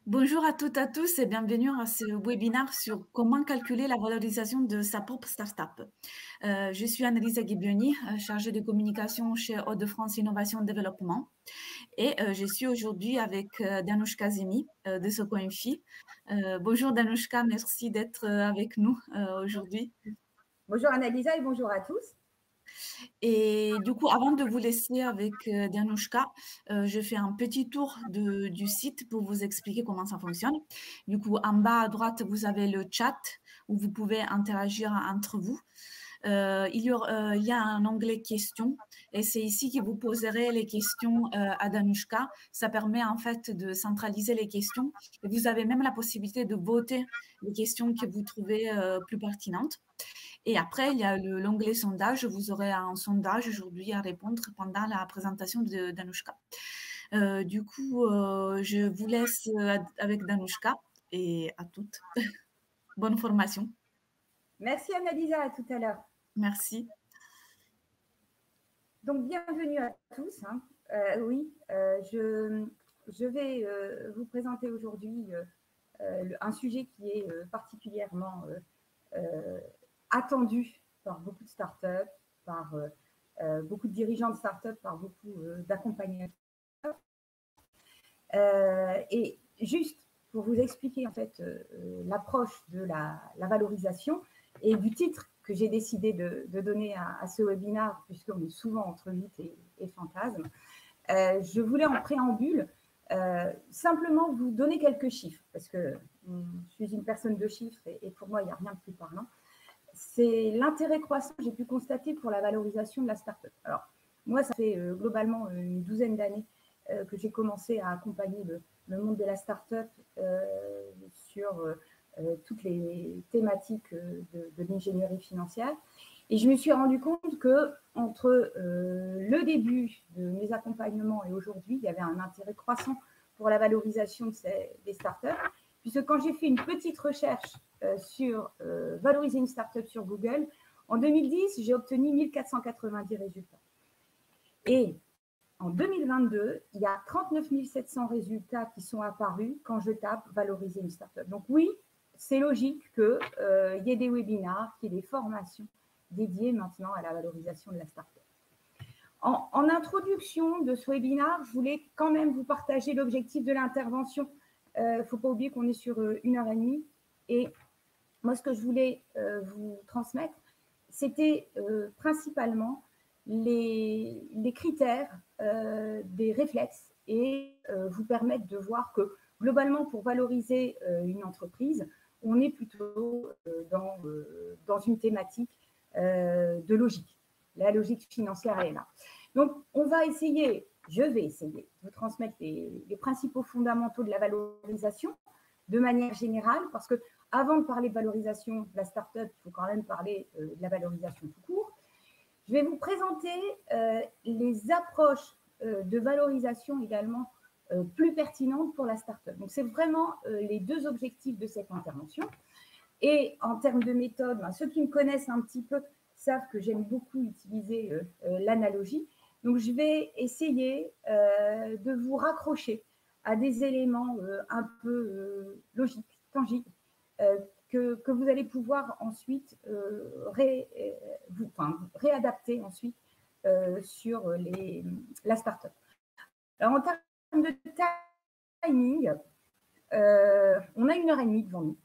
Bonjour à toutes et à tous et bienvenue à ce webinaire sur comment calculer la valorisation de sa propre startup. Je suis Annelisa Ghibioni, chargée de communication chez Hauts-de-France Innovation Développement et je suis aujourd'hui avec Danushka Zemi de Socoinfi. Bonjour Danushka, merci d'être avec nous aujourd'hui. Bonjour Annalisa et bonjour à tous. Et du coup, avant de vous laisser avec Danushka, je fais un petit tour du site pour vous expliquer comment ça fonctionne. Du coup, en bas à droite, vous avez le chat où vous pouvez interagir entre vous. Il y a un onglet questions et c'est ici que vous poserez les questions à Danushka. Ça permet en fait de centraliser les questions et vous avez même la possibilité de voter les questions que vous trouvez plus pertinentes. Et après, il y a l'onglet sondage. Vous aurez un sondage aujourd'hui à répondre pendant la présentation de Danushka. Du coup, je vous laisse avec Danushka et à toutes. Bonne formation. Merci Annalisa, à tout à l'heure. Merci. Donc, bienvenue à tous. Je vais vous présenter aujourd'hui un sujet qui est particulièrement attendu par beaucoup de startups, par beaucoup de dirigeants de startups, par beaucoup d'accompagnateurs. Et juste pour vous expliquer en fait l'approche de la valorisation et du titre que j'ai décidé de donner à ce webinaire, puisqu'on est souvent entre mythe et fantasme, je voulais en préambule simplement vous donner quelques chiffres, parce que je suis une personne de chiffres et pour moi, il n'y a rien de plus parlant. C'est l'intérêt croissant que j'ai pu constater pour la valorisation de la start-up. Alors, moi, ça fait globalement une douzaine d'années que j'ai commencé à accompagner le monde de la start-up sur toutes les thématiques de l'ingénierie financière. Et je me suis rendu compte que entre le début de mes accompagnements et aujourd'hui, il y avait un intérêt croissant pour la valorisation des startups, puisque quand j'ai fait une petite recherche sur valoriser une startup sur Google, en 2010, j'ai obtenu 1490 résultats. Et en 2022, il y a 39 700 résultats qui sont apparus quand je tape valoriser une startup. Donc oui, c'est logique qu'il y ait des webinaires, qu'il y ait des formations dédiées maintenant à la valorisation de la startup. En introduction de ce webinaire, je voulais quand même vous partager l'objectif de l'intervention. Il ne faut pas oublier qu'on est sur 1h30. Et moi, ce que je voulais vous transmettre, c'était principalement les critères des réflexes et vous permettre de voir que globalement, pour valoriser une entreprise, on est plutôt dans une thématique de logique. La logique financière est là. Donc, on va essayer, je vais essayer de vous transmettre les principaux fondamentaux de la valorisation de manière générale, parce que avant de parler de valorisation de la start-up, il faut quand même parler de la valorisation tout court. Je vais vous présenter les approches de valorisation également plus pertinentes pour la start-up. Donc, c'est vraiment les deux objectifs de cette intervention. Et en termes de méthode, ceux qui me connaissent un petit peu savent que j'aime beaucoup utiliser l'analogie. Donc, je vais essayer de vous raccrocher à des éléments un peu logiques, tangibles, que vous allez pouvoir ensuite réadapter ensuite sur la start-up. Alors, en termes de timing, on a 1h30 devant nous.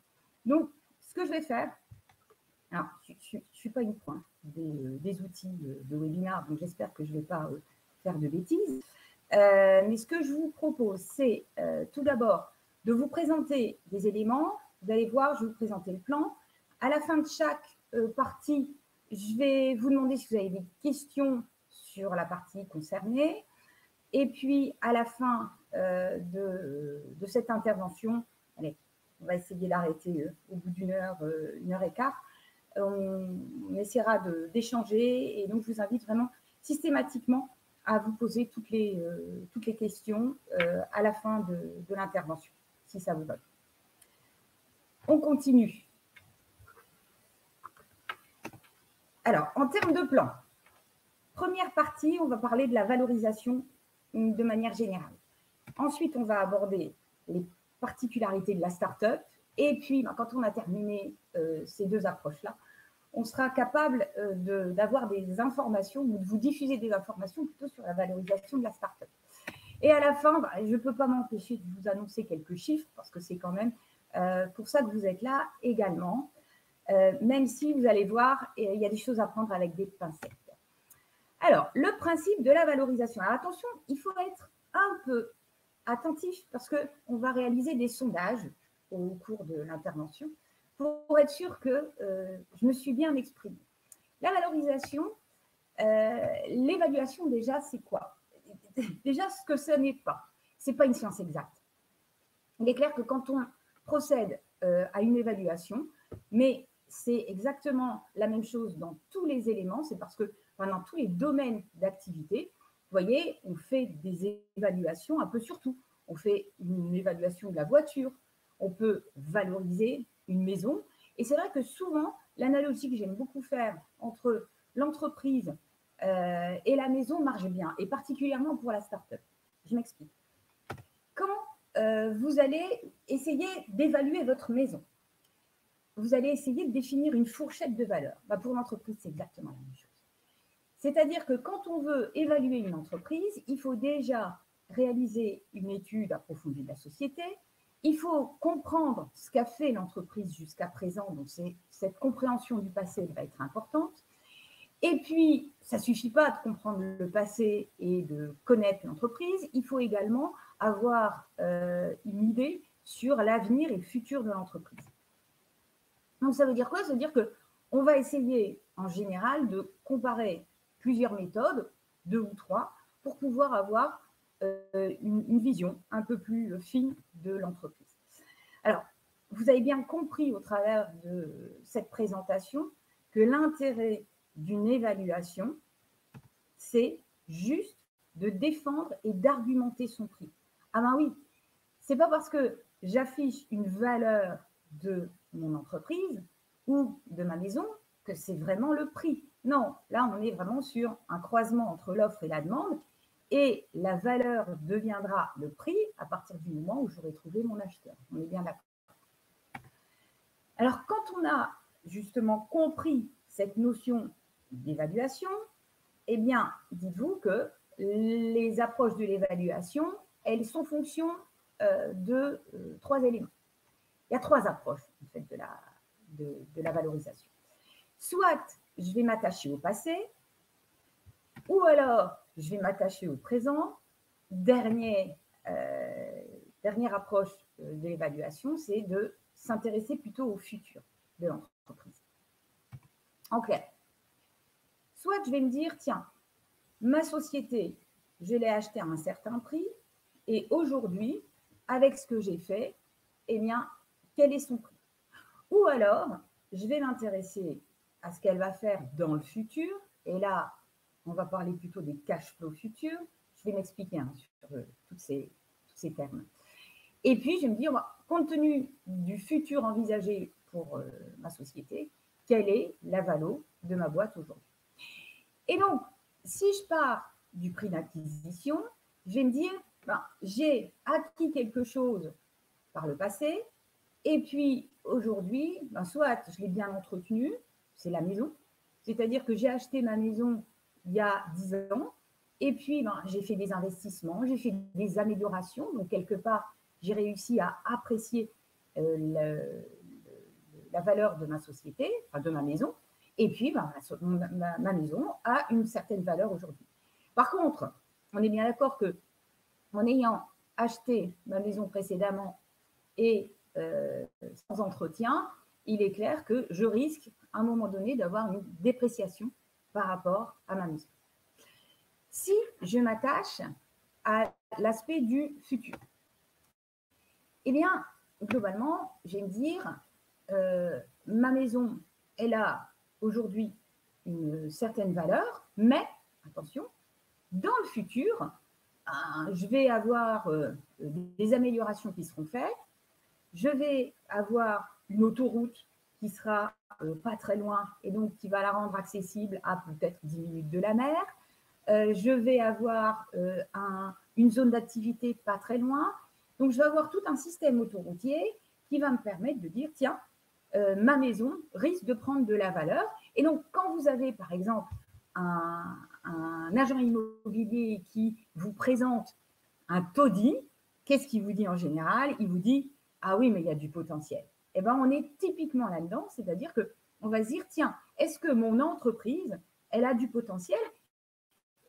Donc, ce que je vais faire, alors, je ne suis pas une pointe des outils de webinaire, donc j'espère que je ne vais pas faire de bêtises. Mais ce que je vous propose, c'est tout d'abord de vous présenter des éléments. Vous allez voir, je vais vous présenter le plan. À la fin de chaque partie, je vais vous demander si vous avez des questions sur la partie concernée. Et puis, à la fin de cette intervention, allez, on va essayer d'arrêter au bout d'une heure, 1h15. On essaiera d'échanger et donc je vous invite vraiment systématiquement à vous poser toutes les questions à la fin de l'intervention, si ça vous va. On continue. Alors, en termes de plan, première partie, on va parler de la valorisation de manière générale. Ensuite, on va aborder les particularités de la start-up. Et puis, quand on a terminé ces deux approches-là, on sera capable d'avoir des informations ou de vous diffuser des informations plutôt sur la valorisation de la start-up. Et à la fin, je ne peux pas m'empêcher de vous annoncer quelques chiffres parce que c'est quand même pour ça que vous êtes là également, même si vous allez voir, il y a des choses à prendre avec des pincettes. Alors, le principe de la valorisation. Alors attention, il faut être un peu attentif parce qu'on va réaliser des sondages au cours de l'intervention pour être sûr que je me suis bien exprimée. La valorisation, l'évaluation déjà, c'est quoi? Déjà, ce que ce n'est pas. Ce n'est pas une science exacte. Il est clair que quand on procède à une évaluation, mais c'est exactement la même chose dans tous les éléments, c'est parce que dans tous les domaines d'activité, vous voyez, on fait des évaluations un peu sur tout. On fait une évaluation de la voiture, on peut valoriser une maison. Et c'est vrai que souvent, l'analogie que j'aime beaucoup faire entre l'entreprise et la maison marche bien, et particulièrement pour la start-up. Je m'explique. Quand vous allez essayer d'évaluer votre maison, vous allez essayer de définir une fourchette de valeur. Pour l'entreprise, c'est exactement la même chose. C'est-à-dire que quand on veut évaluer une entreprise, il faut déjà réaliser une étude approfondie de la société, il faut comprendre ce qu'a fait l'entreprise jusqu'à présent, donc cette compréhension du passé va être importante. Et puis, ça ne suffit pas de comprendre le passé et de connaître l'entreprise, il faut également avoir une idée sur l'avenir et le futur de l'entreprise. Donc, ça veut dire quoi? Ça veut dire qu'on va essayer, en général, de comparer plusieurs méthodes, 2 ou 3, pour pouvoir avoir une vision un peu plus fine de l'entreprise. Alors, vous avez bien compris au travers de cette présentation que l'intérêt d'une évaluation, c'est juste de défendre et d'argumenter son prix. Ah ben oui, c'est pas parce que j'affiche une valeur de mon entreprise ou de ma maison que c'est vraiment le prix. Non, là, on est vraiment sur un croisement entre l'offre et la demande et la valeur deviendra le prix à partir du moment où j'aurai trouvé mon acheteur. On est bien d'accord. Alors, quand on a justement compris cette notion d'évaluation, eh bien, dites-vous que les approches de l'évaluation, elles sont fonction de 3 éléments. Il y a 3 approches en fait, de la valorisation. Soit je vais m'attacher au passé, ou alors je vais m'attacher au présent. Dernière approche de l'évaluation, c'est de s'intéresser plutôt au futur de l'entreprise. En clair, soit je vais me dire, tiens, ma société, je l'ai achetée à un certain prix, et aujourd'hui, avec ce que j'ai fait, eh bien, quel est son prix? Ou alors, je vais m'intéresser à ce qu'elle va faire dans le futur, et là, on va parler plutôt des cash flows futurs. Je vais m'expliquer sur tous ces termes. Et puis, je vais me dire, compte tenu du futur envisagé pour ma société, quelle est la valo de ma boîte aujourd'hui? Et donc, si je pars du prix d'acquisition, je vais me dire, j'ai acquis quelque chose par le passé, et puis aujourd'hui, soit je l'ai bien entretenu, c'est la maison, c'est-à-dire que j'ai acheté ma maison il y a 10 ans, et puis j'ai fait des investissements, j'ai fait des améliorations, donc quelque part, j'ai réussi à apprécier la valeur de ma société, enfin de ma maison, et puis ma maison a une certaine valeur aujourd'hui. Par contre, on est bien d'accord que en ayant acheté ma maison précédemment et sans entretien, il est clair que je risque à un moment donné d'avoir une dépréciation par rapport à ma maison. Si je m'attache à l'aspect du futur, eh bien, globalement, je vais me dire, ma maison, elle a aujourd'hui une certaine valeur, mais, attention, dans le futur, je vais avoir des améliorations qui seront faites, je vais avoir une autoroute qui sera pas très loin et donc qui va la rendre accessible à peut-être 10 minutes de la mer. Je vais avoir une zone d'activité pas très loin. Donc, je vais avoir tout un système autoroutier qui va me permettre de dire, tiens, ma maison risque de prendre de la valeur. Et donc, quand vous avez, par exemple, un agent immobilier qui vous présente un taudis, qu'est-ce qu'il vous dit en général? Il vous dit, ah oui, mais il y a du potentiel. Eh bien, on est typiquement là-dedans, c'est-à-dire qu'on va se dire, tiens, est-ce que mon entreprise, elle a du potentiel?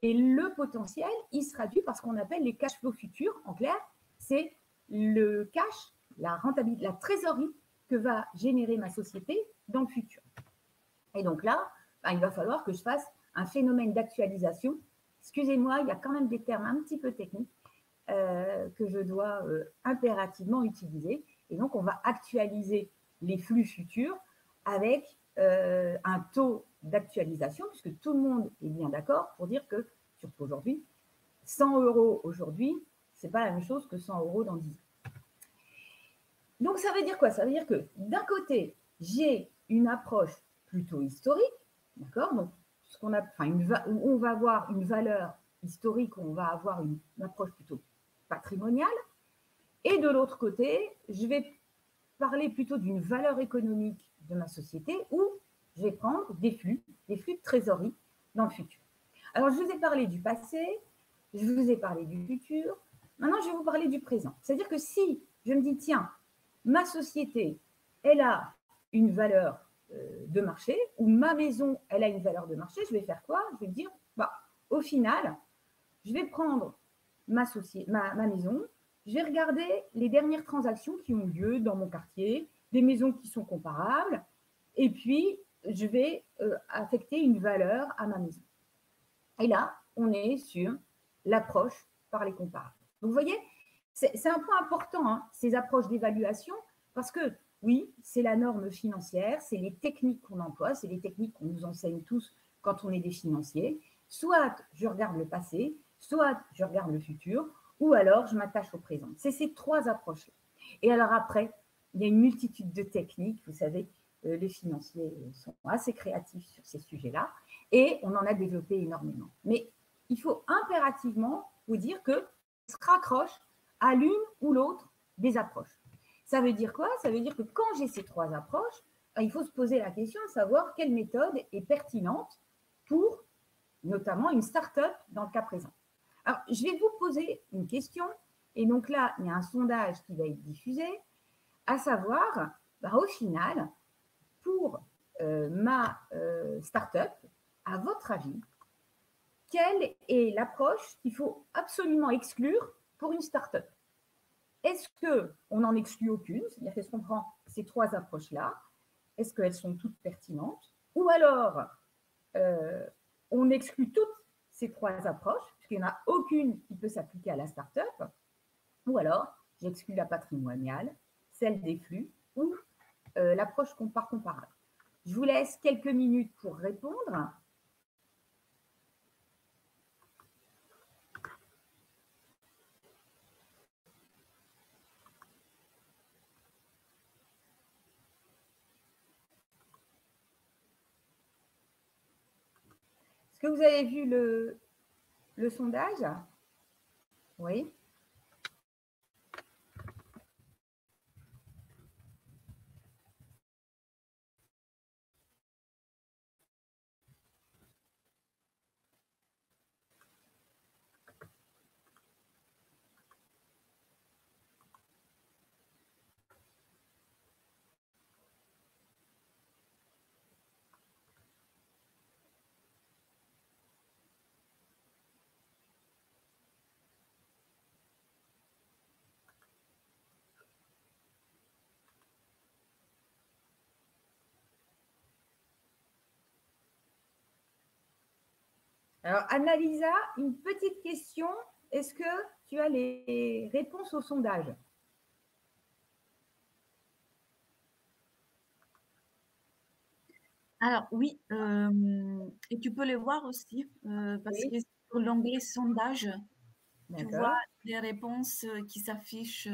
Et le potentiel, il se traduit par ce qu'on appelle les cash flows futurs. En clair, c'est le cash, la rentabilité, la trésorerie que va générer ma société dans le futur. Et donc là, ben, il va falloir que je fasse un phénomène d'actualisation. Excusez-moi, il y a quand même des termes un petit peu techniques que je dois impérativement utiliser. Et donc, on va actualiser les flux futurs avec un taux d'actualisation, puisque tout le monde est bien d'accord pour dire que, surtout aujourd'hui, 100 € aujourd'hui, ce n'est pas la même chose que 100 € dans 10 ans. Donc, ça veut dire quoi? Ça veut dire que d'un côté, j'ai une approche plutôt historique, d'accord? Donc, ce qu'on a, on va avoir une valeur historique, on va avoir une approche plutôt patrimoniale. Et de l'autre côté, je vais parler plutôt d'une valeur économique de ma société où je vais prendre des flux de trésorerie dans le futur. Alors, je vous ai parlé du passé, je vous ai parlé du futur. Maintenant, je vais vous parler du présent. C'est-à-dire que si je me dis, tiens, ma société, elle a une valeur de marché, ou ma maison, elle a une valeur de marché, je vais faire quoi? Je vais me dire, bah, au final, je vais prendre ma maison, je vais regarder les dernières transactions qui ont lieu dans mon quartier, des maisons qui sont comparables, et puis je vais affecter une valeur à ma maison. Et là, on est sur l'approche par les comparables. Donc, vous voyez, c'est un point important, hein, ces approches d'évaluation, parce que oui, c'est la norme financière, c'est les techniques qu'on emploie, c'est les techniques qu'on nous enseigne tous quand on est des financiers. Soit je regarde le passé, soit je regarde le futur, ou alors je m'attache au présent. C'est ces trois approches-là. Et alors après, il y a une multitude de techniques. Vous savez, les financiers sont assez créatifs sur ces sujets-là, et on en a développé énormément. Mais il faut impérativement vous dire que se raccroche à l'une ou l'autre des approches. Ça veut dire quoi? Ça veut dire que quand j'ai ces trois approches, il faut se poser la question de savoir quelle méthode est pertinente pour notamment une start-up dans le cas présent. Alors, je vais vous poser une question, et donc là, il y a un sondage qui va être diffusé, à savoir, au final, pour ma start-up, à votre avis, quelle est l'approche qu'il faut absolument exclure pour une start-up? Est-ce qu'on n'en exclut aucune? C'est-à-dire qu'est-ce qu'on prend ces trois approches-là? Est-ce qu'elles sont toutes pertinentes? Ou alors, on exclut toutes ces trois approches, puisqu'il n'y en a aucune qui peut s'appliquer à la start-up? Ou alors, j'exclus la patrimoniale, celle des flux, ou l'approche par comparable. Je vous laisse quelques minutes pour répondre. Est-ce que vous avez vu le sondage? Oui. Alors, Annalisa, une petite question. Est-ce que tu as les réponses au sondage? Alors oui, et tu peux les voir aussi, parce Oui. que sur l'onglet sondage, tu vois D'accord. les réponses qui s'affichent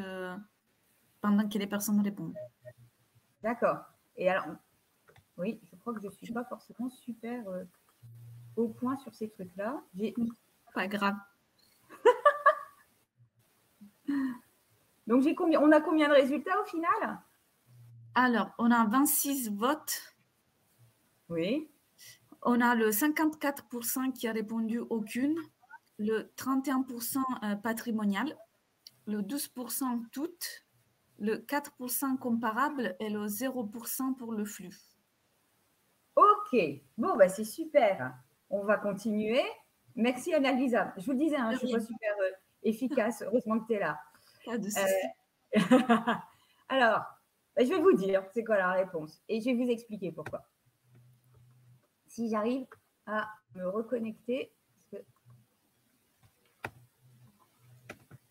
pendant que les personnes répondent. D'accord. Et alors, oui, je crois que je ne suis pas forcément super au point sur ces trucs-là. Pas grave. Donc, on a combien de résultats au final? Alors, on a 26 votes. Oui. On a le 54% qui a répondu aucune, le 31% patrimonial, le 12% toutes, le 4% comparable et le 0% pour le flux. Ok, bon, bah, c'est super. On va continuer. Merci Annalisa. Je vous le disais, hein, je ne suis pas super efficace. Heureusement que tu es là. Pas de souci. Alors, bah, je vais vous dire c'est quoi la réponse et je vais vous expliquer pourquoi. Si j'arrive à me reconnecter,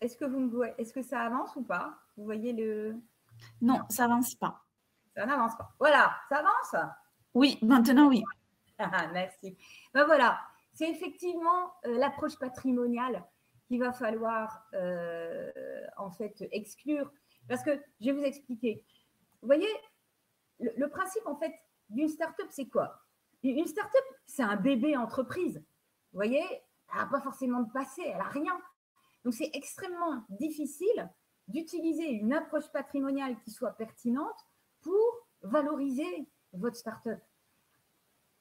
est-ce que vous me voyez, est-ce que ça avance ou pas? Vous voyez le… Non, ça n'avance pas. Ça n'avance pas. Voilà, ça avance? Oui, maintenant oui. Merci. Ben voilà, c'est effectivement l'approche patrimoniale qu'il va falloir en fait exclure. Parce que je vais vous expliquer. Vous voyez, le principe en fait d'une start-up, c'est quoi? Une start-up, c'est un bébé entreprise. Vous voyez, elle n'a pas forcément de passé, elle n'a rien. Donc c'est extrêmement difficile d'utiliser une approche patrimoniale qui soit pertinente pour valoriser votre start-up.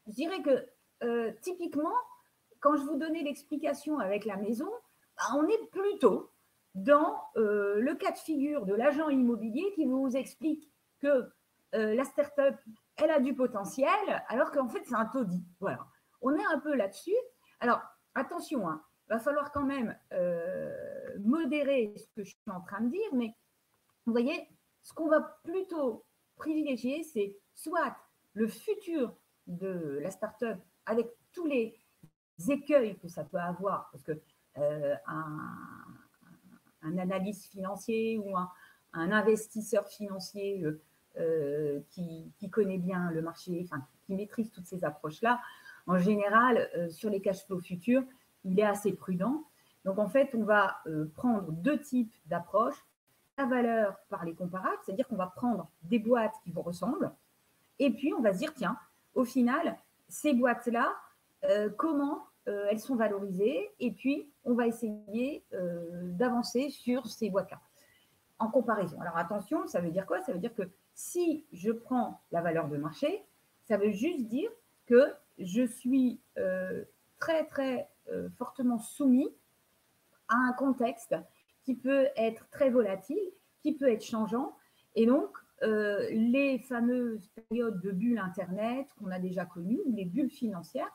Je dirais que typiquement, quand je vous donnais l'explication avec la maison, on est plutôt dans le cas de figure de l'agent immobilier qui vous explique que la start-up, elle a du potentiel, alors qu'en fait, c'est un taudis. Voilà. On est un peu là-dessus. Alors, attention, hein, il va falloir quand même modérer ce que je suis en train de dire, mais vous voyez, ce qu'on va plutôt privilégier, c'est soit le futur de la start-up avec tous les écueils que ça peut avoir, parce que un analyste financier ou un investisseur financier qui connaît bien le marché, enfin, qui maîtrise toutes ces approches-là, en général, sur les cash flows futurs, il est assez prudent. Donc, en fait, on va prendre deux types d'approches. La valeur par les comparables, c'est-à-dire qu'on va prendre des boîtes qui vous ressemblent, et puis on va se dire, tiens, au final, ces boîtes-là, comment elles sont valorisées, et puis on va essayer d'avancer sur ces boîtes-là en comparaison. Alors attention, ça veut dire quoi? Ça veut dire que si je prends la valeur de marché, ça veut juste dire que je suis très, très fortement soumis à un contexte qui peut être très volatile, qui peut être changeant. Et donc, les fameuses périodes de bulles Internet qu'on a déjà connues, ou les bulles financières,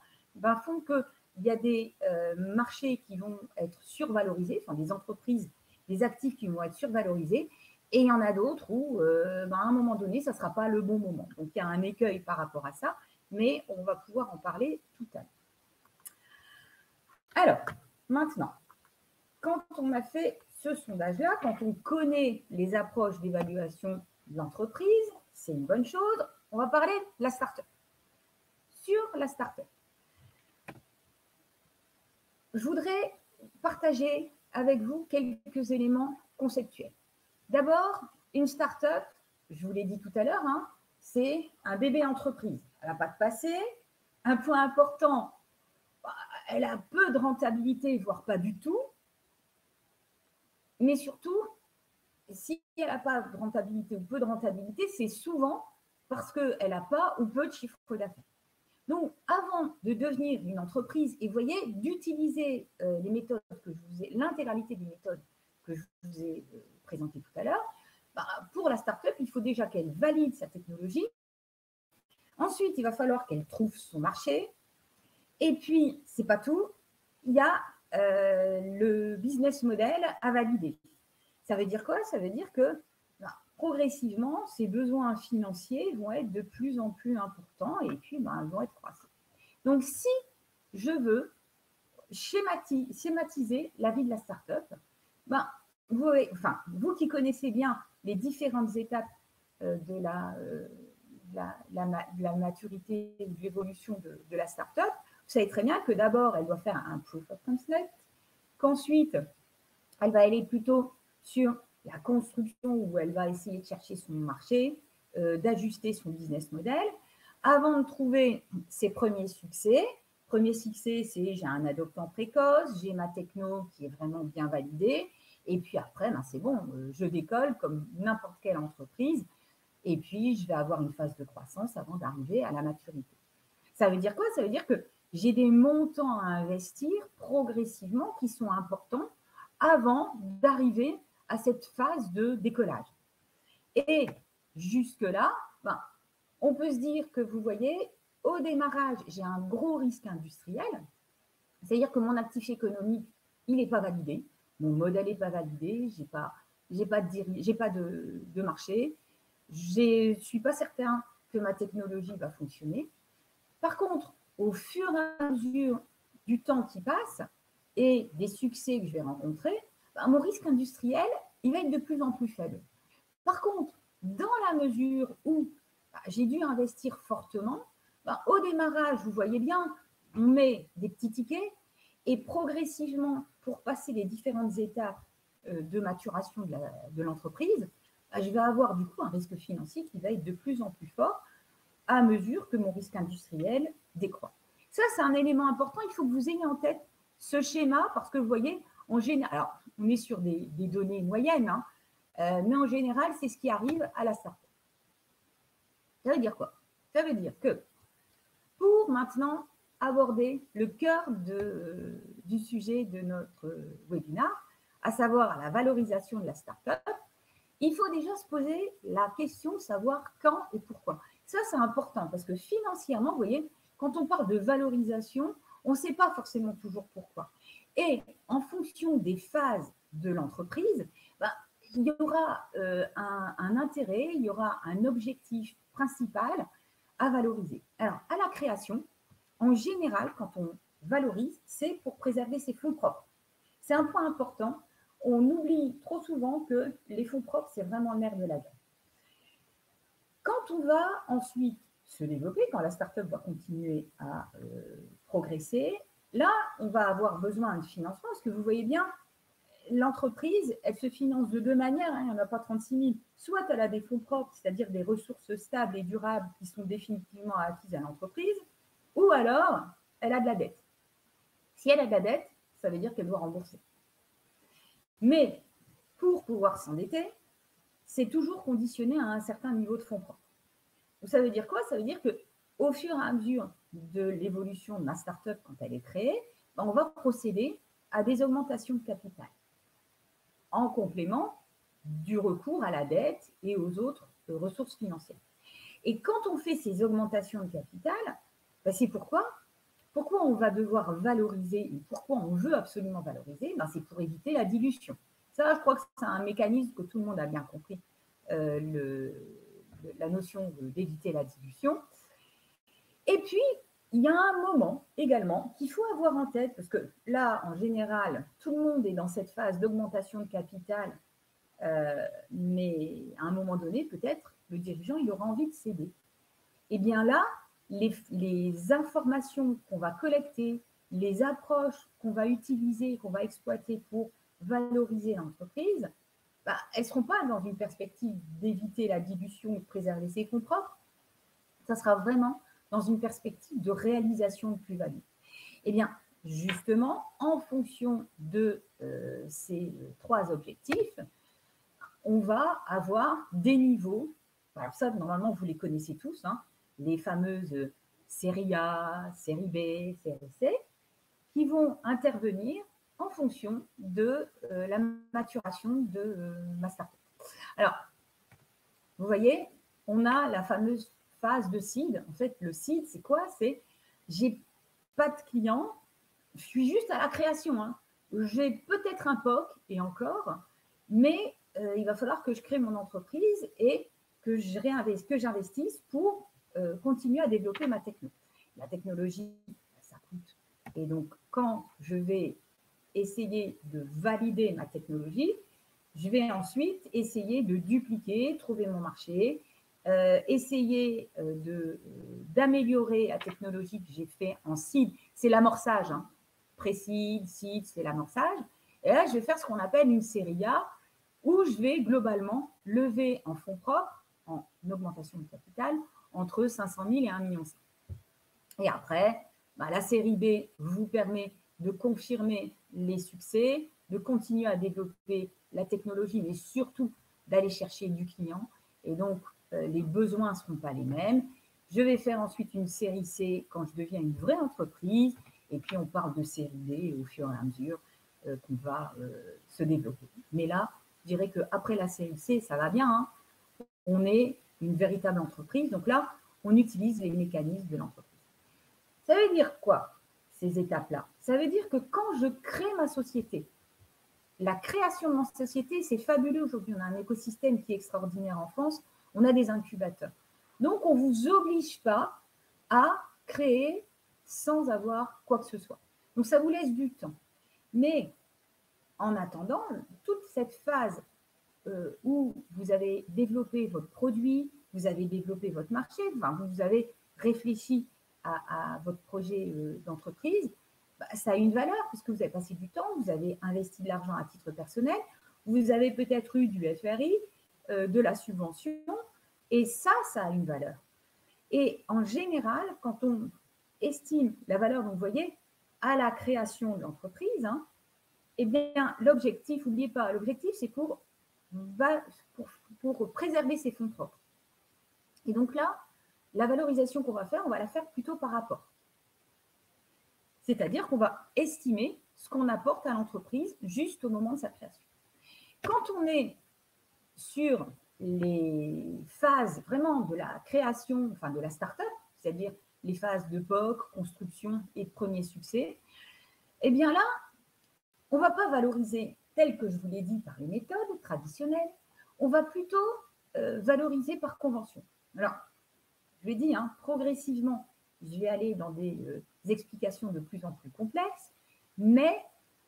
font qu'il y a des marchés qui vont être survalorisés, enfin des entreprises, des actifs qui vont être survalorisés, et il y en a d'autres où, à un moment donné, ça ne sera pas le bon moment. Donc, il y a un écueil par rapport à ça, mais on va pouvoir en parler tout à l'heure. Alors, maintenant, quand on a fait ce sondage-là, quand on connaît les approches d'évaluation de l'entreprise, c'est une bonne chose. On va parler de la start-up. Sur la start-up, je voudrais partager avec vous quelques éléments conceptuels. D'abord, une start-up, je vous l'ai dit tout à l'heure, hein, c'est un bébé entreprise. Elle n'a pas de passé. Un point important, elle a peu de rentabilité, voire pas du tout. Mais surtout, si elle n'a pas de rentabilité ou peu de rentabilité, c'est souvent parce qu'elle n'a pas ou peu de chiffre d'affaires. Donc, avant de devenir une entreprise, et vous voyez, d'utiliser les méthodes que je vous ai, l'intégralité des méthodes que je vous ai présentées tout à l'heure, pour la start-up, il faut déjà qu'elle valide sa technologie. Ensuite, il va falloir qu'elle trouve son marché. Et puis, ce n'est pas tout, il y a le business model à valider. Ça veut dire quoi? Ça veut dire que progressivement, ces besoins financiers vont être de plus en plus importants et puis ils vont être croissants. Donc, si je veux schématiser la vie de la start-up, vous qui connaissez bien les différentes étapes de la maturité ou de l'évolution de la start-up, vous savez très bien que d'abord, elle doit faire un proof of concept, qu'ensuite, elle va aller plutôt sur la construction où elle va essayer de chercher son marché, d'ajuster son business model, avant de trouver ses premiers succès. Premier succès, c'est j'ai un adoptant précoce, j'ai ma techno qui est vraiment bien validée, Et puis après, ben, c'est bon, je décolle comme n'importe quelle entreprise. Et puis, je vais avoir une phase de croissance avant d'arriver à la maturité. Ça veut dire quoi? Ça veut dire que j'ai des montants à investir progressivement qui sont importants avant d'arriver à cette phase de décollage. Et jusque-là, ben, on peut se dire que, vous voyez, au démarrage, j'ai un gros risque industriel, c'est-à-dire que mon actif économique, il n'est pas validé, mon modèle n'est pas validé, j'ai pas de marché, je ne suis pas certain que ma technologie va fonctionner. Par contre, au fur et à mesure du temps qui passe et des succès que je vais rencontrer, ben, mon risque industriel, il va être de plus en plus faible. Par contre, dans la mesure où j'ai dû investir fortement, ben, au démarrage, vous voyez bien, on met des petits tickets et progressivement, pour passer les différentes étapes de maturation de l'entreprise, ben, je vais avoir du coup un risque financier qui va être de plus en plus fort à mesure que mon risque industriel décroît. Ça, c'est un élément important. Il faut que vous ayez en tête ce schéma parce que vous voyez, en général, alors on est sur des données moyennes, hein, mais en général, c'est ce qui arrive à la start-up. Ça veut dire quoi? Ça veut dire que pour maintenant aborder le cœur du sujet de notre webinaire, à savoir la valorisation de la start-up, il faut déjà se poser la question de savoir quand et pourquoi. Ça, c'est important parce que financièrement, vous voyez, quand on parle de valorisation, on ne sait pas forcément toujours pourquoi. Et en fonction des phases de l'entreprise, ben, il y aura un intérêt, il y aura un objectif principal à valoriser. Alors, à la création, en général, quand on valorise, c'est pour préserver ses fonds propres. C'est un point important. On oublie trop souvent que les fonds propres, c'est vraiment le nerf de la guerre. Quand on va ensuite se développer, quand la start-up va continuer à progresser, là, on va avoir besoin de financement parce que vous voyez bien, l'entreprise, elle se finance de deux manières, hein, il n'y en a pas 36 000. Soit elle a des fonds propres, c'est-à-dire des ressources stables et durables qui sont définitivement acquises à l'entreprise, ou alors elle a de la dette. Si elle a de la dette, ça veut dire qu'elle doit rembourser. Mais pour pouvoir s'endetter, c'est toujours conditionné à un certain niveau de fonds propres. Donc, ça veut dire quoi? Ça veut dire qu'au fur et à mesure de l'évolution de ma start-up quand elle est créée, on va procéder à des augmentations de capital en complément du recours à la dette et aux autres ressources financières. Et quand on fait ces augmentations de capital, ben c'est pourquoi on va devoir valoriser, pourquoi on veut absolument valoriser, ben c'est pour éviter la dilution. Ça, je crois que c'est un mécanisme que tout le monde a bien compris, la notion d'éviter la dilution. Et puis, il y a un moment également qu'il faut avoir en tête, parce que là, en général, tout le monde est dans cette phase d'augmentation de capital, mais à un moment donné, peut-être, le dirigeant, il aura envie de céder. Et bien là, les informations qu'on va collecter, les approches qu'on va utiliser, qu'on va exploiter pour valoriser l'entreprise, bah, elles ne seront pas dans une perspective d'éviter la dilution et de préserver ses fonds propres. Ça sera vraiment dans une perspective de réalisation de plus-value. Eh bien, justement, en fonction de ces trois objectifs, on va avoir des niveaux. Alors ça, normalement, vous les connaissez tous, hein, les fameuses série A, série B, série C, qui vont intervenir en fonction de la maturation de ma startup. Alors, vous voyez, on a la fameuse phase de seed. En fait, le seed, c'est quoi? C'est j'ai pas de clients, je suis juste à la création. Hein. J'ai peut-être un POC et encore, mais il va falloir que je crée mon entreprise et que j'investisse pour continuer à développer ma techno. La technologie, ça coûte. Et donc, quand je vais essayer de valider ma technologie, je vais ensuite essayer de dupliquer, trouver mon marché, essayer d'améliorer la technologie que j'ai fait en seed. C'est l'amorçage, hein. Pré-seed, seed, c'est l'amorçage. Et là, je vais faire ce qu'on appelle une série A, où je vais globalement lever en fonds propres, en augmentation de capital, entre 500 000 et 1,5 million. Et après, bah, la série B vous permet de confirmer les succès, de continuer à développer la technologie, mais surtout d'aller chercher du client. Et donc, les besoins ne seront pas les mêmes. Je vais faire ensuite une série C quand je deviens une vraie entreprise. Et puis, on parle de série D au fur et à mesure qu'on va se développer. Mais là, je dirais qu'après la série C, ça va bien. Hein. On est une véritable entreprise. Donc là, on utilise les mécanismes de l'entreprise. Ça veut dire quoi, ces étapes-là? Ça veut dire que quand je crée ma société, la création de ma société, c'est fabuleux. Aujourd'hui, on a un écosystème qui est extraordinaire en France. On a des incubateurs. Donc, on ne vous oblige pas à créer sans avoir quoi que ce soit. Donc, ça vous laisse du temps. Mais en attendant, toute cette phase où vous avez développé votre produit, vous avez développé votre marché, enfin, vous avez réfléchi à votre projet d'entreprise, bah, ça a une valeur puisque vous avez passé du temps, vous avez investi de l'argent à titre personnel, vous avez peut-être eu du FRI, de la subvention, et ça a une valeur. Et en général, quand on estime la valeur, donc vous voyez, à la création de l'entreprise, hein, eh bien, l'objectif, n'oubliez pas, l'objectif, c'est pour préserver ses fonds propres. Et donc là, la valorisation qu'on va faire, on va la faire plutôt par rapport. C'est-à-dire qu'on va estimer ce qu'on apporte à l'entreprise juste au moment de sa création. Quand on est sur les phases vraiment de la création, enfin de la start-up, c'est-à-dire les phases de POC, construction et de premier succès, eh bien là, on ne va pas valoriser tel que je vous l'ai dit par les méthodes traditionnelles, on va plutôt valoriser par convention. Alors, je l'ai dit, hein, progressivement, je vais aller dans des explications de plus en plus complexes, mais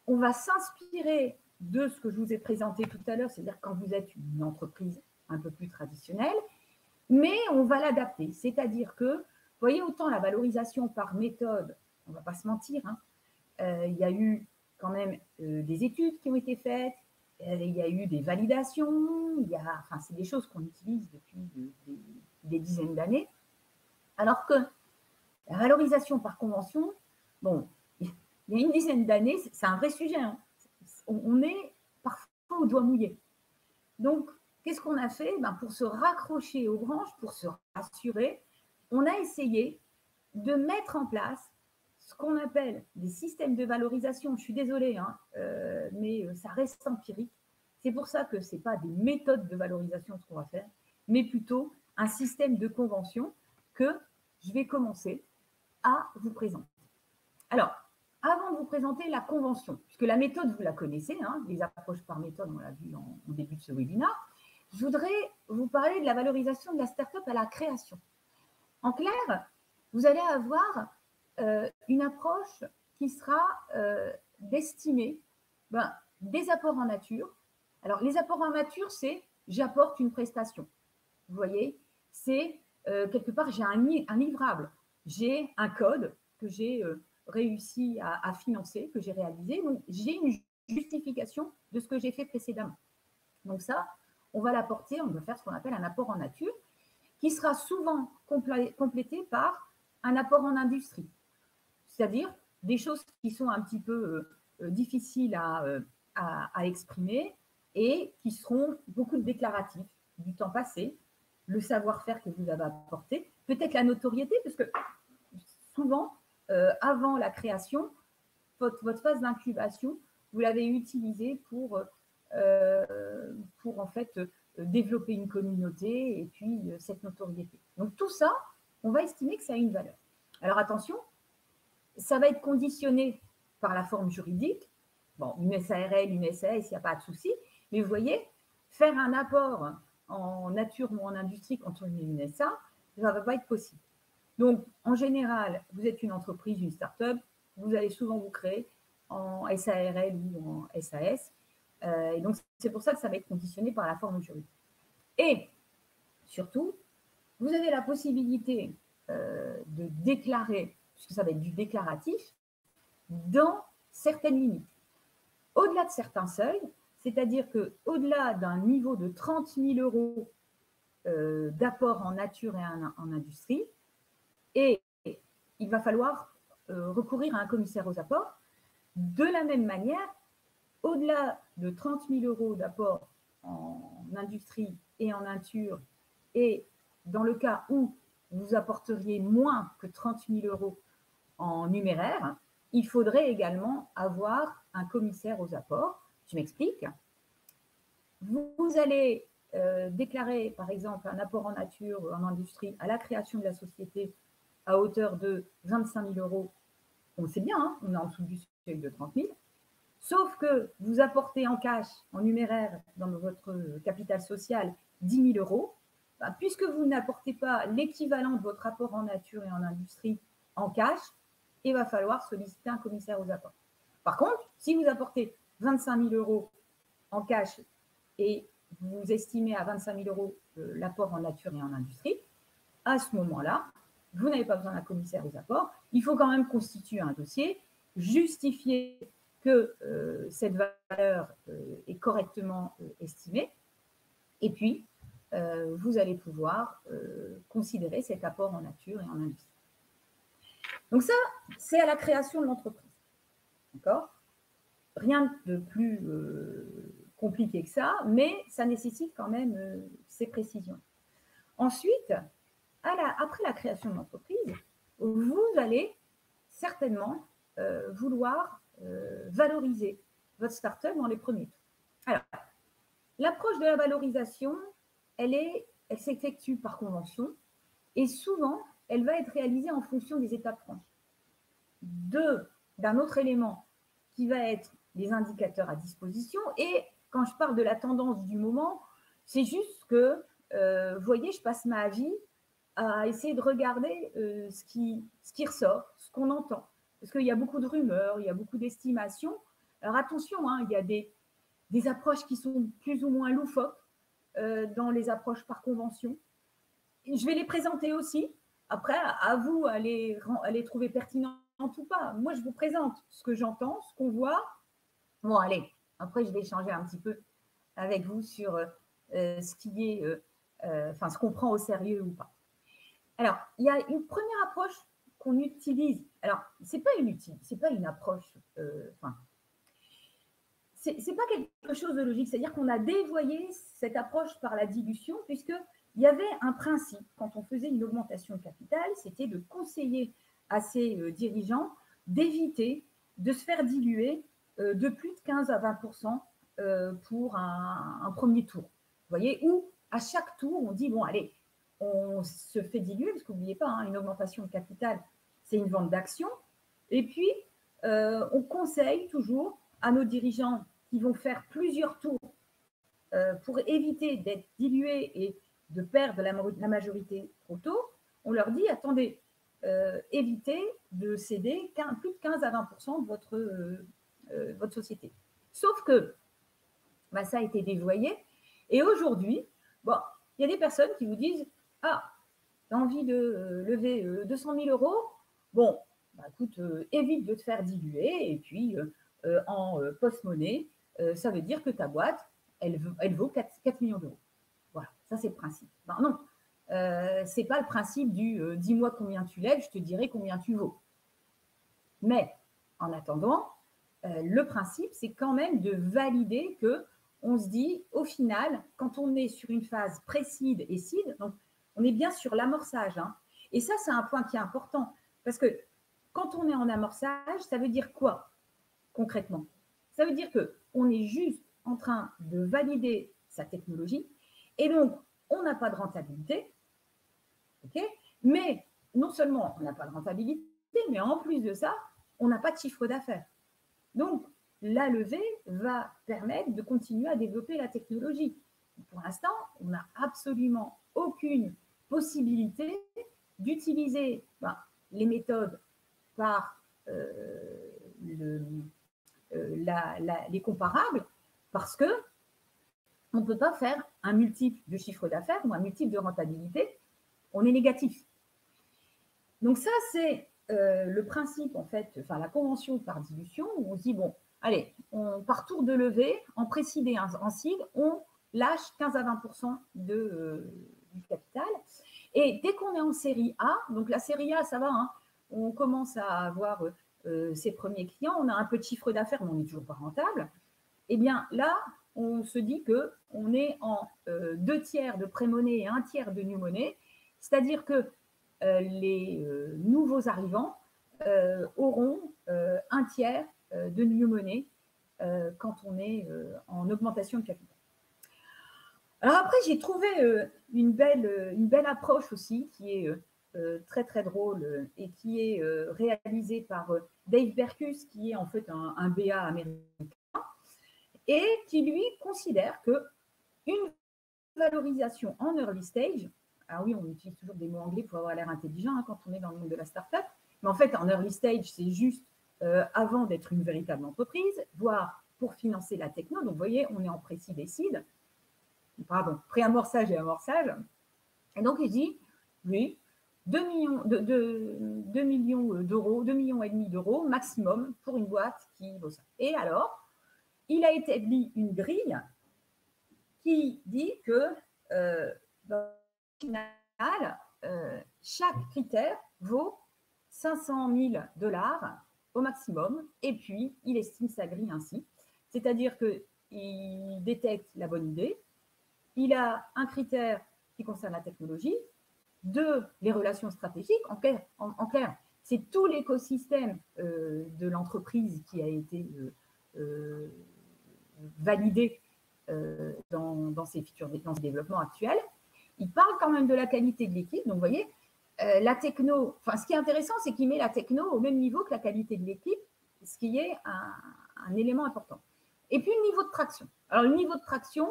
on va s'inspirer de ce que je vous ai présenté tout à l'heure, c'est-à-dire quand vous êtes une entreprise un peu plus traditionnelle, mais on va l'adapter. C'est-à-dire que, vous voyez, autant la valorisation par méthode, on ne va pas se mentir, hein, il y a eu quand même des études qui ont été faites, il y a eu des validations, enfin, c'est des choses qu'on utilise depuis des dizaines d'années. Alors que la valorisation par convention, bon, il y a une dizaine d'années, c'est un vrai sujet. Hein. On est parfois au doigt mouillé. Donc, qu'est-ce qu'on a fait? Ben, pour se raccrocher aux branches, pour se rassurer, on a essayé de mettre en place ce qu'on appelle des systèmes de valorisation. Je suis désolée, hein, mais ça reste empirique. C'est pour ça que ce n'est pas des méthodes de valorisation ce qu'on va faire, mais plutôt un système de convention que je vais commencer à vous présenter. Alors, avant de vous présenter la convention, puisque la méthode, vous la connaissez, hein, les approches par méthode, on l'a vu en début de ce webinaire, je voudrais vous parler de la valorisation de la start-up à la création. En clair, vous allez avoir une approche qui sera d'estimer des apports en nature. Alors, les apports en nature, c'est j'apporte une prestation. Vous voyez, c'est quelque part, j'ai un livrable, j'ai un code que j'ai réussi à financer, que j'ai réalisé. Donc, j'ai une justification de ce que j'ai fait précédemment. Donc ça, on va l'apporter, on va faire ce qu'on appelle un apport en nature, qui sera souvent complété par un apport en industrie. C'est-à-dire des choses qui sont un petit peu difficiles à exprimer et qui seront beaucoup de déclaratifs, du temps passé, le savoir-faire que vous avez apporté, peut-être la notoriété, parce que souvent, avant la création, votre phase d'incubation, vous l'avez utilisée pour en fait développer une communauté et puis cette notoriété. Donc tout ça, on va estimer que ça a une valeur. Alors attention, ça va être conditionné par la forme juridique. Bon, une SARL, une SAS, il n'y a pas de souci. Mais vous voyez, faire un apport en nature ou en industrie quand on est une SA, ça ne va pas être possible. Donc, en général, vous êtes une entreprise, une start-up, vous allez souvent vous créer en SARL ou en SAS. Et donc, c'est pour ça que ça va être conditionné par la forme juridique. Et surtout, vous avez la possibilité de déclarer, puisque ça va être du déclaratif, dans certaines limites. Au-delà de certains seuils, c'est-à-dire qu'au-delà d'un niveau de 30 000 euros d'apport en nature et en industrie, et il va falloir recourir à un commissaire aux apports. De la même manière, au-delà de 30 000 euros d'apport en industrie et en nature, et dans le cas où vous apporteriez moins que 30 000 euros en numéraire, il faudrait également avoir un commissaire aux apports. Je m'explique. Vous allez déclarer, par exemple, un apport en nature ou en industrie à la création de la société à hauteur de 25 000 euros. On le sait bien, hein, on est en dessous du seuil de 30 000. Sauf que vous apportez en cash, en numéraire, dans votre capital social, 10 000 euros. Bah, puisque vous n'apportez pas l'équivalent de votre apport en nature et en industrie en cash, il va falloir solliciter un commissaire aux apports. Par contre, si vous apportez 25 000 euros en cash et vous estimez à 25 000 euros l'apport en nature et en industrie, à ce moment-là, vous n'avez pas besoin d'un commissaire aux apports. Il faut quand même constituer un dossier, justifier que cette valeur est correctement estimée, et puis vous allez pouvoir considérer cet apport en nature et en industrie. Donc ça, c'est à la création de l'entreprise. D'accord ? Rien de plus compliqué que ça, mais ça nécessite quand même ces précisions. Ensuite, après la création de l'entreprise, vous allez certainement vouloir valoriser votre start-up dans les premiers tours. Alors, l'approche de la valorisation, elle s'effectue par convention et souvent, elle va être réalisée en fonction des étapes franchies. D'un autre élément qui va être les indicateurs à disposition. Et quand je parle de la tendance du moment, c'est juste que, vous voyez, je passe ma vie à essayer de regarder ce qui ressort, ce qu'on entend. Parce qu'il y a beaucoup de rumeurs, il y a beaucoup d'estimations. Alors attention, hein, il y a des approches qui sont plus ou moins loufoques dans les approches par convention. Je vais les présenter aussi. Après, à vous à les trouver pertinentes ou pas. Moi, je vous présente ce que j'entends, ce qu'on voit. Bon, allez, après, je vais échanger un petit peu avec vous sur ce qui est, ce qu'on prend au sérieux ou pas. Alors, il y a une première approche qu'on utilise. Alors, c'est pas une approche, c'est pas quelque chose de logique. C'est-à-dire qu'on a dévoyé cette approche par la dilution, puisqu'il y avait un principe quand on faisait une augmentation de capital, c'était de conseiller à ses dirigeants d'éviter de se faire diluer de plus de 15 à 20% pour un premier tour. Vous voyez, où à chaque tour, on dit, bon, allez, on se fait diluer, parce qu'oubliez pas, hein, une augmentation de capital, c'est une vente d'actions. Et puis, on conseille toujours à nos dirigeants qui vont faire plusieurs tours pour éviter d'être dilués et de perdre la majorité trop tôt, on leur dit, attendez, évitez de céder plus de 15 à 20% de votre société. Sauf que ça a été dévoyé. Et aujourd'hui, bon, il y a des personnes qui vous disent, ah, tu as envie de lever 200 000 euros, bon, écoute, évite de te faire diluer, et puis en post-monnaie, ça veut dire que ta boîte, elle vaut 4 millions d'euros. Voilà, ça c'est le principe. Ben non, ce n'est pas le principe du dis-moi combien tu lèves, je te dirai combien tu vaux. Mais en attendant, le principe, c'est quand même de valider qu'on se dit, au final, quand on est sur une phase pré-seed et seed, donc on est bien sur l'amorçage. Hein. Et ça, c'est un point qui est important. Parce que quand on est en amorçage, ça veut dire quoi concrètement? Ça veut dire qu'on est juste en train de valider sa technologie et donc on n'a pas de rentabilité, okay, mais non seulement on n'a pas de rentabilité, mais en plus de ça, on n'a pas de chiffre d'affaires. Donc, la levée va permettre de continuer à développer la technologie. Pour l'instant, on n'a absolument aucune possibilité d'utiliser les méthodes par les comparables parce que on ne peut pas faire un multiple de chiffre d'affaires ou un multiple de rentabilité, on est négatif. Donc ça, c'est le principe, en fait, la convention par dilution, où on se dit, bon, allez, par tour de levée, en pré-seed et en seed, on lâche 15 à 20% du capital. Et dès qu'on est en série A, donc la série A, ça va, hein, on commence à avoir ses premiers clients, on a un peu de chiffre d'affaires, mais on n'est toujours pas rentable. Eh bien, là, on se dit qu'on est en 2/3 de pré-monnaie et 1/3 de new money, c'est-à-dire que les nouveaux arrivants auront 1/3 de new money quand on est en augmentation de capital. Alors après, j'ai trouvé une belle approche aussi qui est très très drôle et qui est réalisée par Dave Berkus, qui est en fait un BA américain et qui lui considère que une valorisation en early stage, ah oui, on utilise toujours des mots anglais pour avoir l'air intelligent hein, quand on est dans le monde de la startup, mais en fait en early stage, c'est juste avant d'être une véritable entreprise, voire pour financer la techno. Donc vous voyez, on est en pré-seed et seed, pardon, pré-amorçage et amorçage. Et donc il dit, oui, 2 millions d'euros, 2,5 millions d'euros maximum pour une boîte qui vaut ça. Et alors, il a établi une grille qui dit que dans le final, chaque critère vaut 500 000 $ au maximum, et puis il estime sa grille ainsi. C'est-à-dire qu'il détecte la bonne idée, il a un critère qui concerne la technologie, 2, les relations stratégiques. En clair, c'est tout l'écosystème de l'entreprise qui a été validé dans ces features, dans ce développement actuel. Il parle quand même de la qualité de l'équipe. Donc, vous voyez, la techno, enfin, ce qui est intéressant, c'est qu'il met la techno au même niveau que la qualité de l'équipe, ce qui est un élément important. Et puis, le niveau de traction. Alors, le niveau de traction,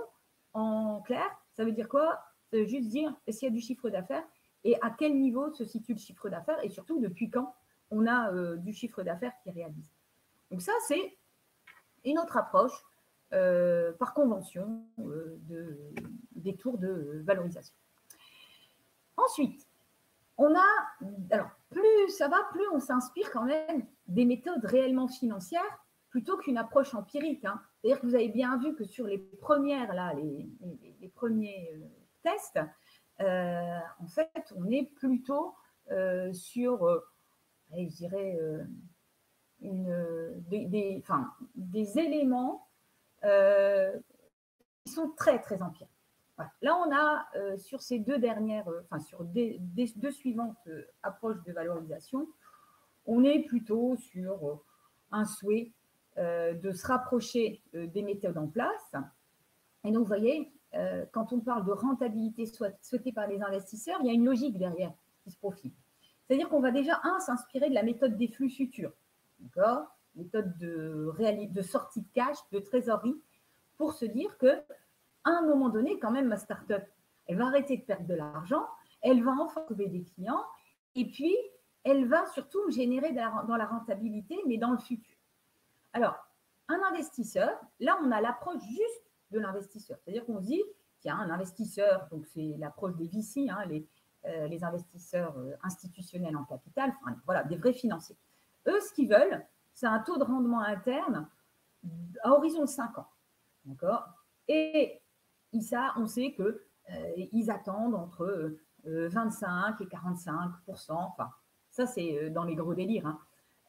en clair, ça veut dire quoi? Ça veut juste dire est-ce qu'il y a du chiffre d'affaires et à quel niveau se situe le chiffre d'affaires et surtout depuis quand on a du chiffre d'affaires qui est réalisé. Donc ça, c'est une autre approche par convention des tours de valorisation. Ensuite, on a, alors plus ça va, plus on s'inspire quand même des méthodes réellement financières plutôt qu'une approche empirique. Hein. C'est-à-dire que vous avez bien vu que sur les premières, là, les premiers tests, en fait, on est plutôt sur, je dirais, des éléments qui sont très, très empiriques. Voilà. Là, on a sur ces deux dernières, sur deux suivantes approches de valorisation, on est plutôt sur un souhait de se rapprocher des méthodes en place. Et donc, vous voyez, quand on parle de rentabilité souhaitée par les investisseurs, il y a une logique derrière qui se profile. C'est-à-dire qu'on va déjà, s'inspirer de la méthode des flux futurs, d'accord, méthode de sortie de cash, de trésorerie, pour se dire que à un moment donné, quand même, ma start-up, elle va arrêter de perdre de l'argent, elle va enfin trouver des clients, et puis elle va surtout générer dans la rentabilité, mais dans le futur. Alors, un investisseur, là, on a l'approche juste de l'investisseur. C'est-à-dire qu'on se dit, tiens, un investisseur, donc c'est l'approche des VC, hein, les investisseurs institutionnels en capital, enfin, voilà, des vrais financiers. Eux, ce qu'ils veulent, c'est un taux de rendement interne à horizon de 5 ans. D'accord? Et on sait qu'ils attendent entre 25 et 45%. Enfin, ça, c'est dans les gros délires, hein,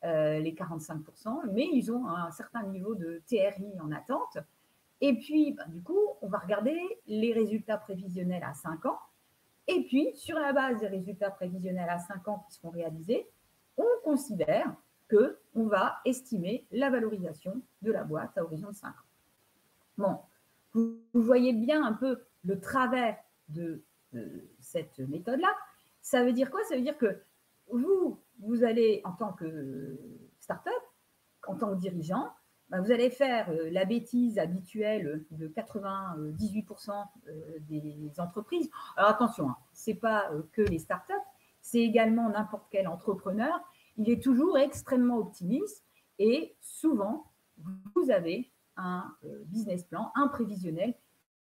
les 45%. Mais ils ont un certain niveau de TRI en attente. Et puis, du coup, on va regarder les résultats prévisionnels à 5 ans. Et puis, sur la base des résultats prévisionnels à 5 ans qui seront réalisés, on considère qu'on va estimer la valorisation de la boîte à horizon de 5 ans. Bon, vous voyez bien un peu le travers de cette méthode-là. Ça veut dire quoi? Ça veut dire que vous allez, en tant que start-up, en tant que dirigeant, vous allez faire la bêtise habituelle de 98% des entreprises. Alors attention, hein, ce n'est pas que les startups, c'est également n'importe quel entrepreneur. Il est toujours extrêmement optimiste et souvent, vous avez un business plan, un prévisionnel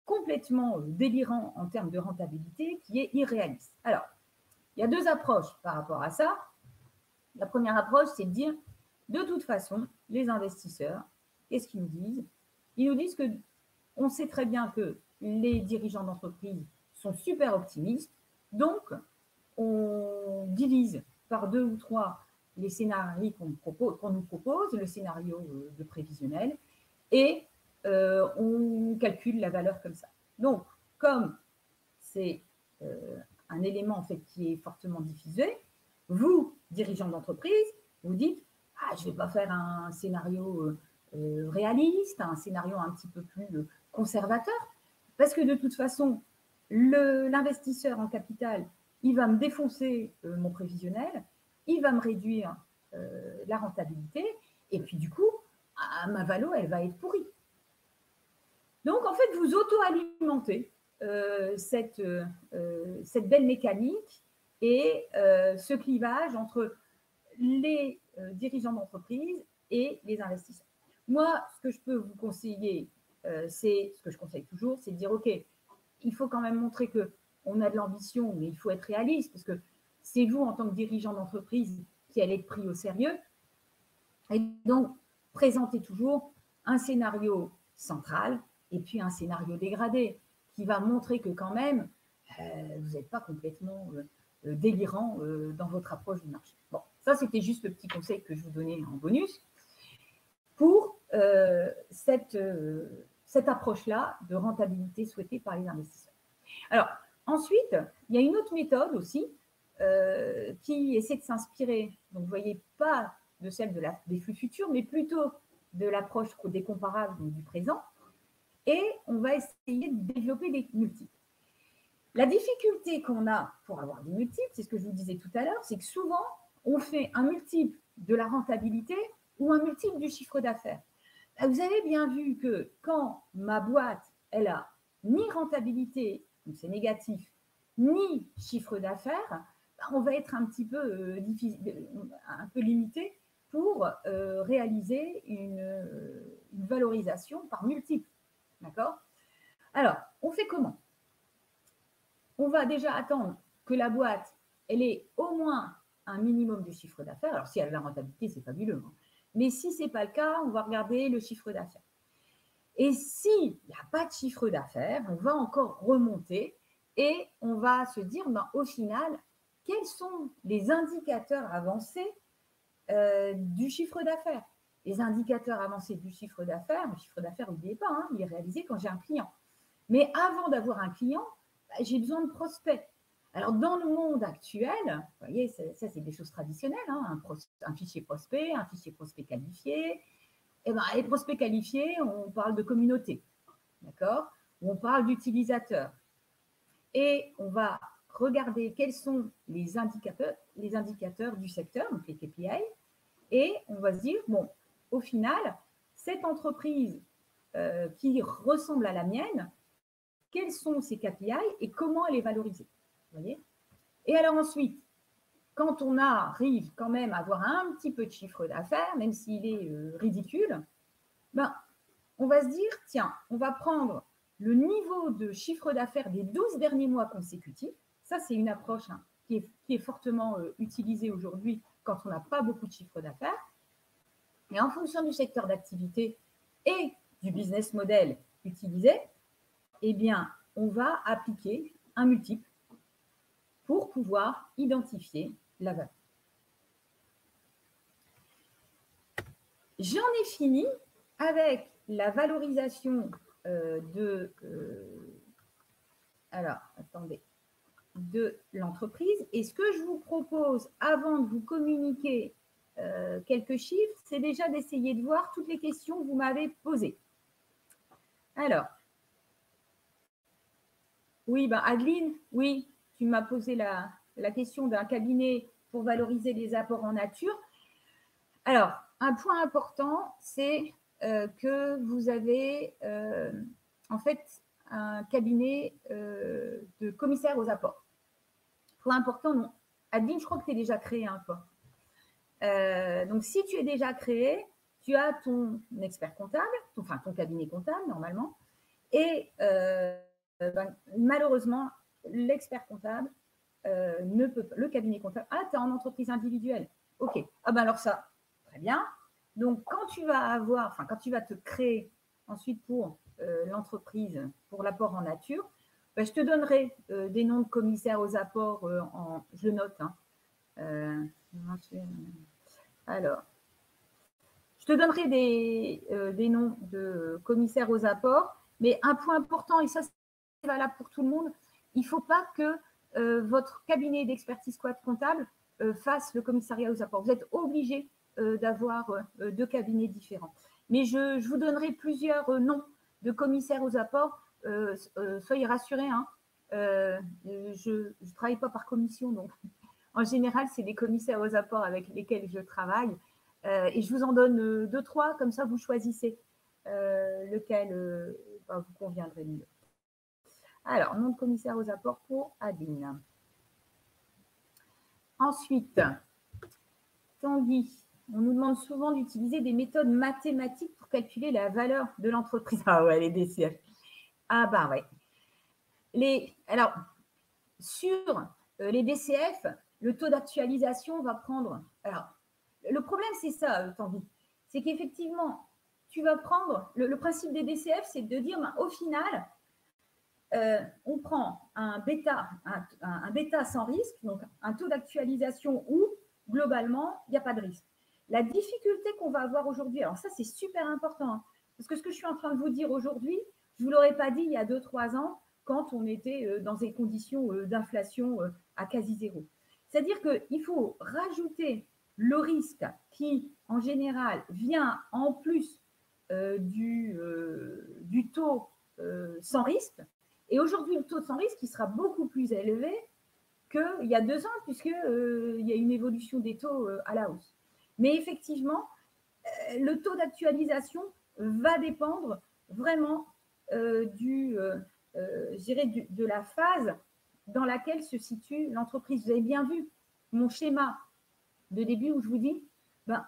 complètement délirant en termes de rentabilité qui est irréaliste. Alors, il y a deux approches par rapport à ça. La première approche, c'est de dire, de toute façon, les investisseurs, qu'est-ce qu'ils nous disent? Ils nous disent qu'on sait très bien que les dirigeants d'entreprise sont super optimistes, donc on divise par 2 ou 3 les scénarios qu'on nous propose, le scénario de prévisionnel, et on calcule la valeur comme ça. Donc, comme c'est un élément en fait qui est fortement diffusé, vous, dirigeant d'entreprise, vous dites « Ah, je ne vais pas faire un scénario réaliste, un scénario un petit peu plus conservateur, parce que de toute façon, l'investisseur en capital, il va me défoncer mon prévisionnel, il va me réduire la rentabilité, et puis du coup, ma valo, elle va être pourrie. » Donc, en fait, vous auto-alimentez cette belle mécanique et ce clivage entre les dirigeants d'entreprise et les investisseurs. Moi, ce que je peux vous conseiller, c'est ce que je conseille toujours, c'est de dire, OK, il faut quand même montrer qu'on a de l'ambition, mais il faut être réaliste, parce que c'est vous, en tant que dirigeant d'entreprise, qui allez être pris au sérieux. Et donc, présentez toujours un scénario central et puis un scénario dégradé qui va montrer que quand même, vous n'êtes pas complètement délirant dans votre approche du marché. Bon, ça, c'était juste le petit conseil que je vous donnais en bonus pour cette approche-là de rentabilité souhaitée par les investisseurs. Alors, ensuite, il y a une autre méthode aussi qui essaie de s'inspirer, donc vous voyez, pas de celle des flux futurs, mais plutôt de l'approche des comparables, donc du présent, et on va essayer de développer des multiples. La difficulté qu'on a pour avoir des multiples, c'est ce que je vous disais tout à l'heure, c'est que souvent, on fait un multiple de la rentabilité ou un multiple du chiffre d'affaires. Vous avez bien vu que quand ma boîte, elle a ni rentabilité, donc c'est négatif, ni chiffre d'affaires, on va être un petit peu, un peu limité pour réaliser une valorisation par multiple. D'accord? Alors, on fait comment? On va déjà attendre que la boîte, elle ait au moins un minimum de chiffre d'affaires. Alors, si elle a la rentabilité, c'est fabuleux. Hein. Mais si ce n'est pas le cas, on va regarder le chiffre d'affaires. Et s'il n'y a pas de chiffre d'affaires, on va encore remonter et on va se dire, ben, au final, quels sont les indicateurs avancés du chiffre d'affaires? Les indicateurs avancés du chiffre d'affaires, le chiffre d'affaires, n'oubliez pas, hein, il est réalisé quand j'ai un client. Mais avant d'avoir un client, j'ai besoin de prospects. Alors, dans le monde actuel, vous voyez, ça c'est des choses traditionnelles, hein, un fichier prospect qualifié. Et ben, les prospects qualifiés, on parle de communauté, d'accord? On parle d'utilisateurs. Et on va regarder quels sont les indicateurs du secteur, donc les KPI, et on va se dire, bon, au final, cette entreprise qui ressemble à la mienne, quels sont ses KPI et comment elle est valorisée. Vous voyez? Et alors ensuite, quand on arrive quand même à avoir un petit peu de chiffre d'affaires, même s'il est ridicule, ben, on va se dire, tiens, on va prendre le niveau de chiffre d'affaires des 12 derniers mois consécutifs. Ça, c'est une approche hein, qui est fortement utilisée aujourd'hui quand on n'a pas beaucoup de chiffre d'affaires. Et en fonction du secteur d'activité et du business model utilisé, eh bien, on va appliquer un multiple pour pouvoir identifier la valeur. J'en ai fini avec la valorisation alors, attendez, de l'entreprise. Et ce que je vous propose, avant de vous communiquer quelques chiffres, c'est déjà d'essayer de voir toutes les questions que vous m'avez posées. Alors, oui, ben Adeline, oui, tu m'as posé la question d'un cabinet pour valoriser les apports en nature. Alors, un point important, c'est que vous avez en fait un cabinet de commissaire aux apports. Point important, non. Adeline, je crois que tu es déjà créé un fois. Donc, si tu es déjà créé, tu as ton expert comptable, enfin ton cabinet comptable normalement, et ben, malheureusement, l'expert comptable ne peut pas, le cabinet comptable, ah, tu es en entreprise individuelle. Ok, ah ben alors ça, très bien. Donc, quand tu vas te créer ensuite pour l'entreprise, pour l'apport en nature, ben, je te donnerai des noms de commissaires aux apports je note. Hein. Alors, je te donnerai des noms de commissaires aux apports, mais un point important, et ça c'est valable pour tout le monde, il ne faut pas que votre cabinet d'expertise comptable fasse le commissariat aux apports. Vous êtes obligé d'avoir 2 cabinets différents. Mais je vous donnerai plusieurs noms de commissaires aux apports. Soyez rassurés, hein, je ne travaille pas par commission, donc en général, c'est des commissaires aux apports avec lesquels je travaille. Et je vous en donne 2, 3, comme ça vous choisissez lequel vous conviendrait mieux. Alors, nom de commissaire aux apports pour Adeline. Ensuite, Tanguy, on nous demande souvent d'utiliser des méthodes mathématiques pour calculer la valeur de l'entreprise. Ah ouais, les DCF. Ah bah ouais. Alors, sur les DCF, le taux d'actualisation va prendre… Alors, le problème, c'est ça, Tanguy. C'est qu'effectivement, tu vas prendre… Le principe des DCF, c'est de dire, au final, on prend un bêta sans risque, donc un taux d'actualisation où, globalement, il n'y a pas de risque. La difficulté qu'on va avoir aujourd'hui, alors ça, c'est super important, hein, parce que ce que je suis en train de vous dire aujourd'hui, je ne vous l'aurais pas dit il y a 2-3 ans, quand on était dans des conditions d'inflation à quasi zéro. C'est-à-dire qu'il faut rajouter le risque qui, en général, vient en plus du taux sans risque. Et aujourd'hui, le taux sans risque, il sera beaucoup plus élevé qu'il y a 2 ans, puisqu'il y a une évolution des taux à la hausse. Mais effectivement, le taux d'actualisation va dépendre vraiment de la phase dans laquelle se situe l'entreprise. Vous avez bien vu mon schéma de début où je vous dis,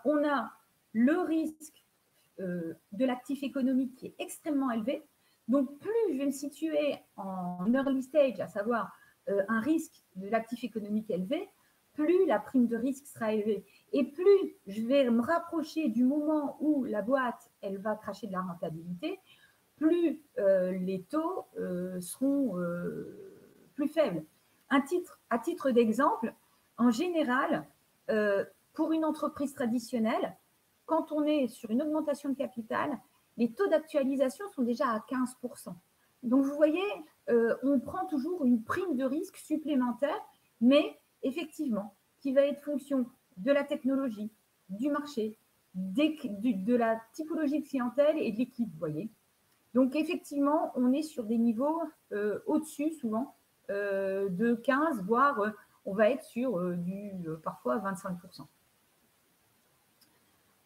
on a le risque de l'actif économique qui est extrêmement élevé. Donc, plus je vais me situer en early stage, à savoir un risque de l'actif économique élevé, plus la prime de risque sera élevée. Et plus je vais me rapprocher du moment où la boîte, elle va cracher de la rentabilité, plus les taux seront plus faibles. À titre d'exemple, en général, pour une entreprise traditionnelle, quand on est sur une augmentation de capital, les taux d'actualisation sont déjà à 15%. Donc, vous voyez, on prend toujours une prime de risque supplémentaire, mais effectivement, qui va être fonction de la technologie, du marché, de la typologie de clientèle et de l'équipe, vous voyez. Donc, effectivement, on est sur des niveaux au-dessus, souvent, de 15, voire on va être sur parfois 25%.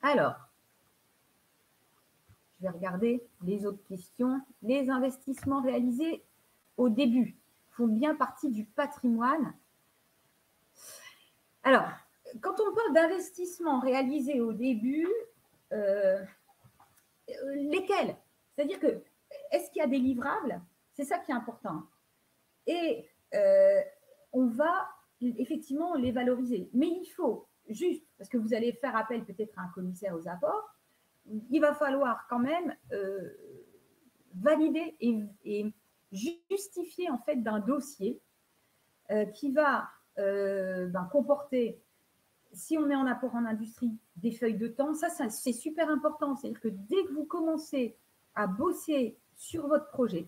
Alors, je vais regarder les autres questions. Les investissements réalisés au début font bien partie du patrimoine. Alors, quand on parle d'investissements réalisés au début, lesquels? C'est-à-dire que, est-ce qu'il y a des livrables? C'est ça qui est important. Et on va effectivement les valoriser. Mais il faut juste, parce que vous allez faire appel peut-être à un commissaire aux apports, il va falloir quand même valider et justifier en fait d'un dossier qui va comporter, si on est en apport en industrie, des feuilles de temps. Ça c'est super important. C'est-à-dire que dès que vous commencez à bosser sur votre projet,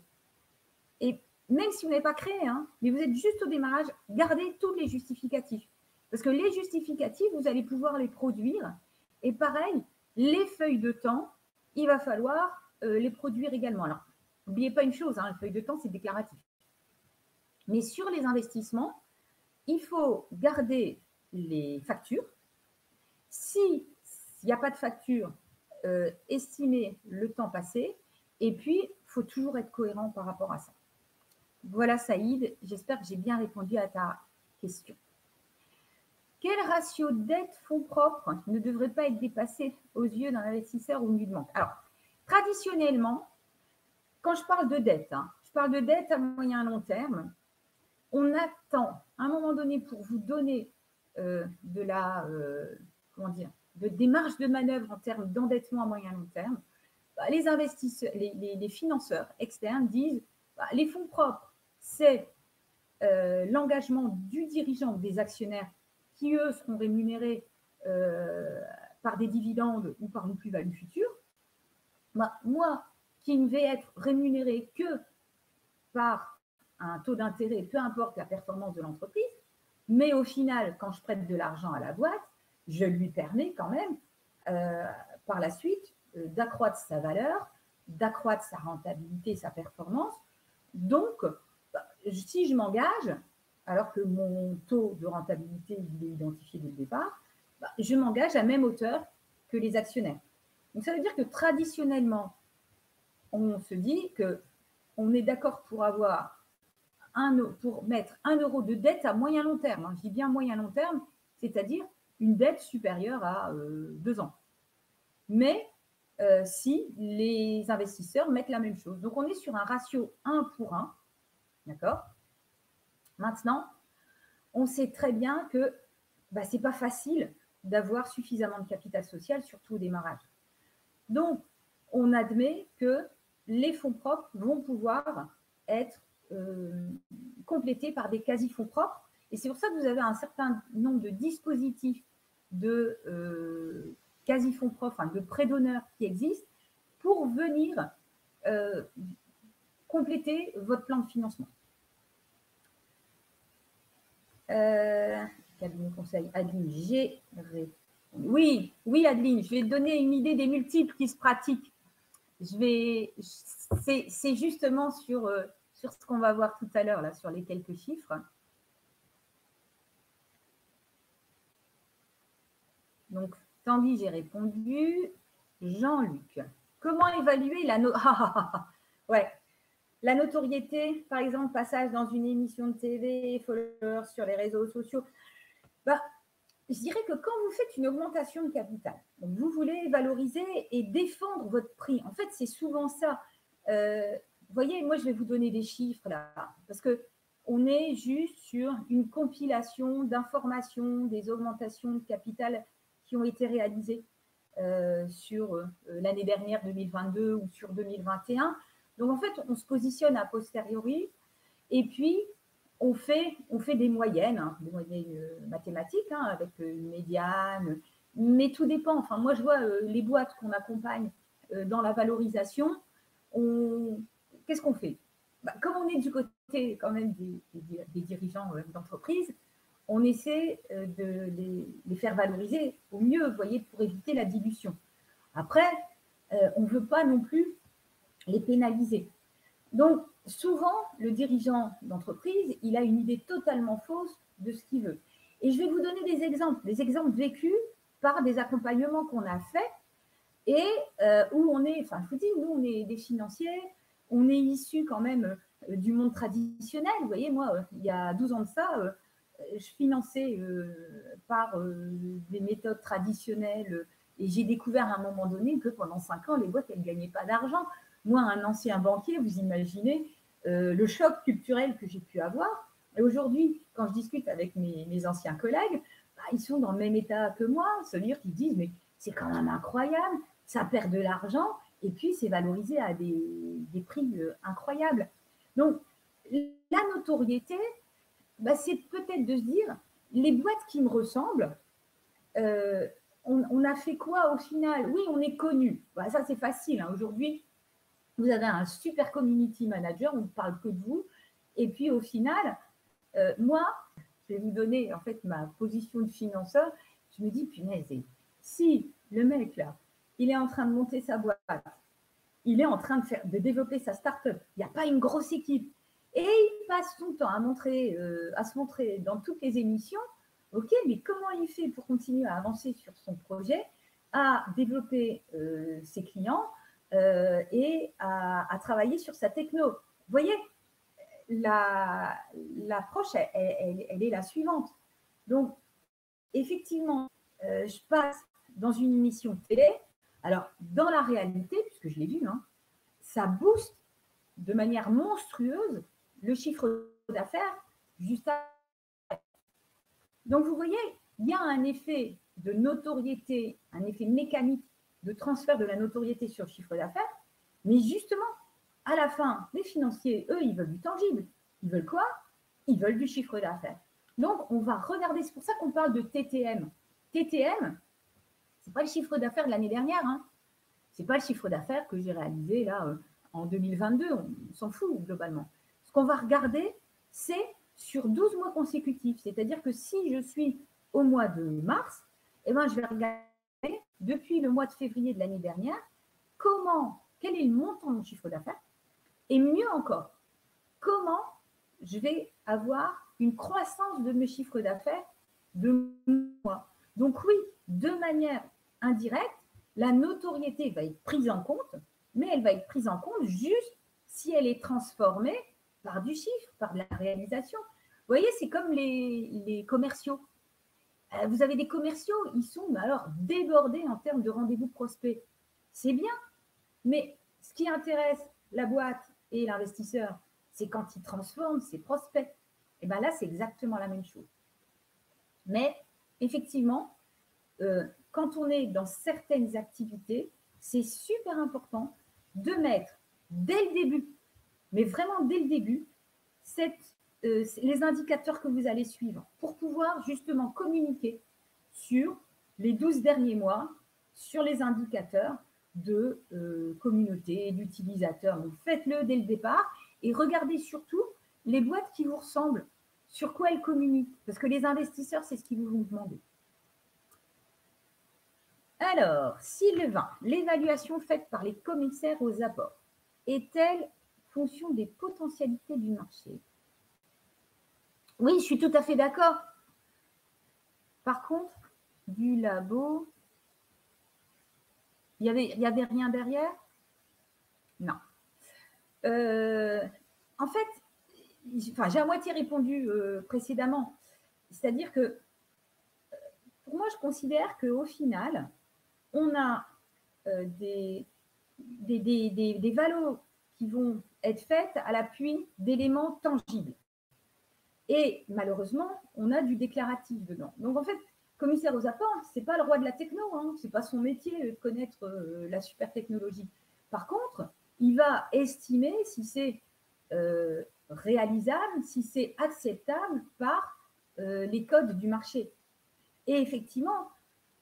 et même si vous n'avez pas créé, hein, mais vous êtes juste au démarrage, gardez tous les justificatifs. Parce que les justificatifs, vous allez pouvoir les produire. Et pareil, les feuilles de temps, il va falloir les produire également. Alors, n'oubliez pas une chose, hein, les feuilles de temps, c'est déclaratif. Mais sur les investissements, il faut garder les factures. S'il n'y a pas de facture, estimer le temps passé. Et puis, il faut toujours être cohérent par rapport à ça. Voilà, Saïd, j'espère que j'ai bien répondu à ta question. Quel ratio dette-fonds propres ne devrait pas être dépassé aux yeux d'un investisseur ou d'une banque? Alors, traditionnellement, quand je parle de dette, je parle de dette à moyen et long terme. On attend, à un moment donné, pour vous donner des marges de manœuvre en termes d'endettement à moyen et long terme. Les investisseurs, les financeurs externes disent les fonds propres, c'est l'engagement du dirigeant ou des actionnaires qui, eux, seront rémunérés par des dividendes ou par une plus-value future, moi qui ne vais être rémunéré que par un taux d'intérêt, peu importe la performance de l'entreprise, mais au final, quand je prête de l'argent à la boîte, je lui permets quand même par la suite d'accroître sa valeur, d'accroître sa rentabilité, sa performance. Donc, si je m'engage, alors que mon taux de rentabilité il est identifié dès le départ, je m'engage à même hauteur que les actionnaires. Donc, ça veut dire que traditionnellement, on se dit qu'on est d'accord pour mettre 1 euro de dette à moyen long terme. Je dis bien moyen long terme, c'est-à-dire une dette supérieure à 2 ans. Mais si les investisseurs mettent la même chose. Donc, on est sur un ratio 1 pour 1. D'accord? Maintenant, on sait très bien que ce n'est pas facile d'avoir suffisamment de capital social, surtout au démarrage. Donc, on admet que les fonds propres vont pouvoir être complétés par des quasi-fonds propres. Et c'est pour ça que vous avez un certain nombre de dispositifs de quasi-fonds propres, de prêts d'honneur qui existent pour venir compléter votre plan de financement. Cabinet conseil, Adeline, j'ai répondu. Oui, Adeline, je vais te donner une idée des multiples qui se pratiquent. C'est justement sur ce qu'on va voir tout à l'heure, là, sur les quelques chiffres. Donc, Tanguy, j'ai répondu. Jean-Luc, comment évaluer la la notoriété, par exemple, passage dans une émission de TV, followers sur les réseaux sociaux. Je dirais que quand vous faites une augmentation de capital, donc vous voulez valoriser et défendre votre prix. En fait, c'est souvent ça. Vous voyez, moi, je vais vous donner des chiffres là, parce qu'on est juste sur une compilation d'informations, des augmentations de capital qui ont été réalisées sur l'année dernière, 2022, ou sur 2021. Donc, en fait, on se positionne a posteriori et puis on fait des moyennes, des moyennes mathématiques, avec une médiane, mais tout dépend. Enfin, moi, je vois les boîtes qu'on accompagne dans la valorisation, qu'est-ce qu'on fait? Comme on est du côté quand même des dirigeants d'entreprise, on essaie de les faire valoriser au mieux, vous voyez, pour éviter la dilution. Après, on ne veut pas non plus les pénaliser. Donc, souvent, le dirigeant d'entreprise, il a une idée totalement fausse de ce qu'il veut. Et je vais vous donner des exemples vécus par des accompagnements qu'on a faits et où on est, enfin, je vous dis, nous, on est des financiers, on est issus quand même du monde traditionnel. Vous voyez, moi, il y a 12 ans de ça, je finançais par des méthodes traditionnelles et j'ai découvert à un moment donné que pendant 5 ans, les boîtes, elles ne gagnaient pas d'argent. Moi, un ancien banquier, vous imaginez le choc culturel que j'ai pu avoir. Et aujourd'hui, quand je discute avec mes anciens collègues, ils sont dans le même état que moi, c'est-à-dire qu'ils disent, mais c'est quand même incroyable, ça perd de l'argent et puis c'est valorisé à des prix incroyables. Donc, la notoriété, c'est peut-être de se dire, les boîtes qui me ressemblent, on a fait quoi au final? Oui, on est connu. Ça, c'est facile. Aujourd'hui, vous avez un super community manager, on ne parle que de vous. Et puis, au final, moi, je vais vous donner en fait ma position de financeur. Je me dis, punaise, si le mec là, il est en train de monter sa boîte, il est en train de développer sa start-up, il n'y a pas une grosse équipe, et il passe son temps à se montrer dans toutes les émissions, ok, mais comment il fait pour continuer à avancer sur son projet, à développer ses clients et à travailler sur sa techno? Vous voyez, l'approche, elle est la suivante. Donc, effectivement, je passe dans une émission télé. Alors, dans la réalité, puisque je l'ai vu, ça booste de manière monstrueuse le chiffre d'affaires juste après. Donc, vous voyez, il y a un effet de notoriété, un effet mécanique de transfert de la notoriété sur le chiffre d'affaires, mais justement, à la fin, les financiers, eux, ils veulent du tangible. Ils veulent quoi? Ils veulent du chiffre d'affaires. Donc, on va regarder, c'est pour ça qu'on parle de TTM. TTM, Ce n'est pas le chiffre d'affaires de l'année dernière. Hein. Ce n'est pas le chiffre d'affaires que j'ai réalisé là en 2022. On s'en fout globalement. Ce qu'on va regarder, c'est sur 12 mois consécutifs. C'est-à-dire que si je suis au mois de mars, eh ben, je vais regarder depuis le mois de février de l'année dernière quel est le montant de mon chiffre d'affaires et mieux encore, comment je vais avoir une croissance de mes chiffres d'affaires de mois. Donc oui, de manière indirecte, la notoriété va être prise en compte, mais elle va être prise en compte juste si elle est transformée par du chiffre, par de la réalisation. Vous voyez, c'est comme les commerciaux. Vous avez des commerciaux, ils sont alors débordés en termes de rendez-vous prospects. C'est bien, mais ce qui intéresse la boîte et l'investisseur, c'est quand il transforme ses prospects. Et bien là, c'est exactement la même chose. Mais effectivement, quand on est dans certaines activités, c'est super important de mettre dès le début, mais vraiment dès le début, les indicateurs que vous allez suivre pour pouvoir justement communiquer sur les 12 derniers mois, sur les indicateurs de communauté, d'utilisateurs. Donc faites-le dès le départ et regardez surtout les boîtes qui vous ressemblent, sur quoi elles communiquent, parce que les investisseurs, c'est ce qu'ils vous vont demander. Alors, Sylvain, l'évaluation faite par les commissaires aux apports est-elle fonction des potentialités du marché? Oui, je suis tout à fait d'accord. Par contre, du labo, il y avait rien derrière? Non. En fait, j'ai à moitié répondu précédemment. C'est-à-dire que, pour moi, je considère qu'au final, on a des valos qui vont être faites à l'appui d'éléments tangibles. Et malheureusement, on a du déclaratif dedans. Donc en fait, commissaire aux apports, ce n'est pas le roi de la techno, hein, ce n'est pas son métier de connaître la super technologie. Par contre, il va estimer si c'est réalisable, si c'est acceptable par les codes du marché. Et effectivement,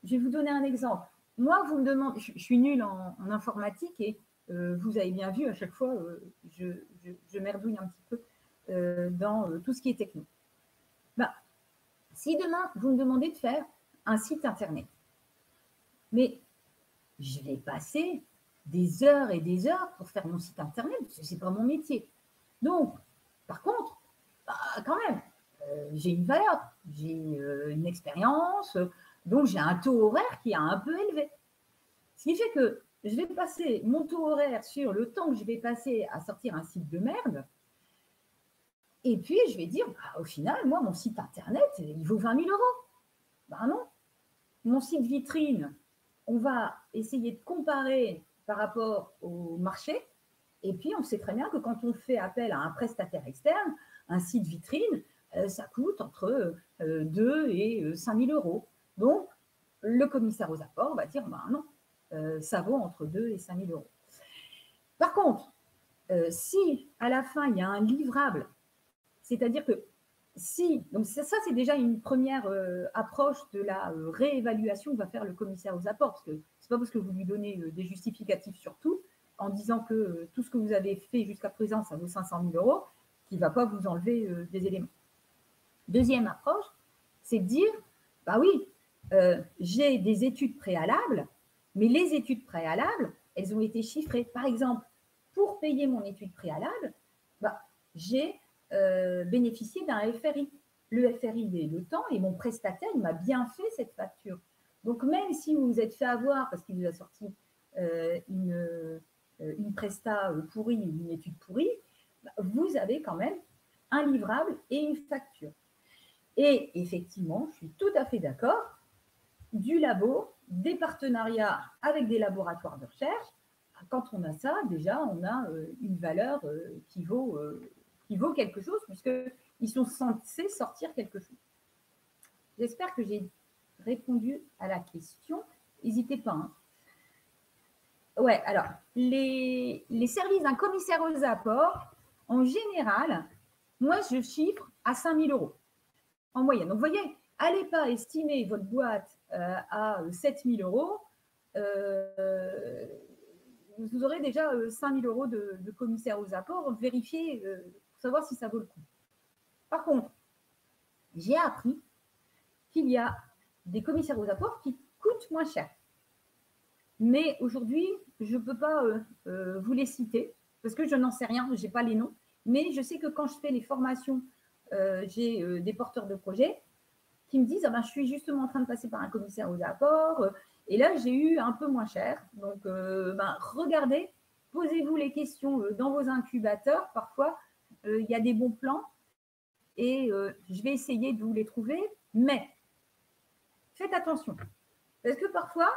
je vais vous donner un exemple. Moi, vous me demandez, je suis nulle en informatique et vous avez bien vu à chaque fois, je merdouille un petit peu dans tout ce qui est techno. Bah, si demain, vous me demandez de faire un site internet, mais je vais passer des heures et des heures pour faire mon site internet, parce que ce n'est pas mon métier. Donc, par contre, bah, quand même, j'ai une valeur, j'ai une expérience, donc j'ai un taux horaire qui est un peu élevé. Ce qui fait que je vais passer mon taux horaire sur le temps que je vais passer à sortir un site de merde. Et puis, je vais dire, bah, au final, moi, mon site internet, il vaut 20 000 €. Ben non. Mon site vitrine, on va essayer de comparer par rapport au marché. Et puis, on sait très bien que quand on fait appel à un prestataire externe, un site vitrine, ça coûte entre 2 et 5 000 €. Donc, le commissaire aux apports va dire, ben non, ça vaut entre 2 et 5 000 €. Par contre, si à la fin, il y a un livrable, c'est-à-dire que si, donc ça c'est déjà une première approche de la réévaluation que va faire le commissaire aux apports, parce que ce n'est pas parce que vous lui donnez des justificatifs sur tout, en disant que tout ce que vous avez fait jusqu'à présent, ça vaut 500 000 € qu'il ne va pas vous enlever des éléments. Deuxième approche, c'est de dire, bah oui, j'ai des études préalables, mais les études préalables, elles ont été chiffrées. Par exemple, pour payer mon étude préalable, bah, j'ai bénéficié d'un FRI. Le FRI est le temps et mon prestataire, il m'a bien fait cette facture. Donc, même si vous vous êtes fait avoir parce qu'il vous a sorti une presta pourrie ou une étude pourrie, bah, vous avez quand même un livrable et une facture. Et effectivement, je suis tout à fait d'accord, du labo, des partenariats avec des laboratoires de recherche, quand on a ça, déjà, on a une valeur qui vaut quelque chose, puisqu'ils sont censés sortir quelque chose. J'espère que j'ai répondu à la question. N'hésitez pas. Hein. Ouais, alors, les services d'un commissaire aux apports, en général, moi, je chiffre à 5 000 € en moyenne. Donc, vous voyez, allez pas estimer votre boîte à 7 000 euros, vous aurez déjà 5 000 euros de commissaire aux apports. Vérifiez pour savoir si ça vaut le coup. Par contre, j'ai appris qu'il y a des commissaires aux apports qui coûtent moins cher. Mais aujourd'hui, je ne peux pas vous les citer parce que je n'en sais rien, je n'ai pas les noms. Mais je sais que quand je fais les formations, j'ai des porteurs de projets qui me disent « Ah ben, je suis justement en train de passer par un commissaire aux apports et là, j'ai eu un peu moins cher. » Donc, regardez, posez-vous les questions dans vos incubateurs. Parfois, il y a des bons plans et je vais essayer de vous les trouver. Mais faites attention parce que parfois,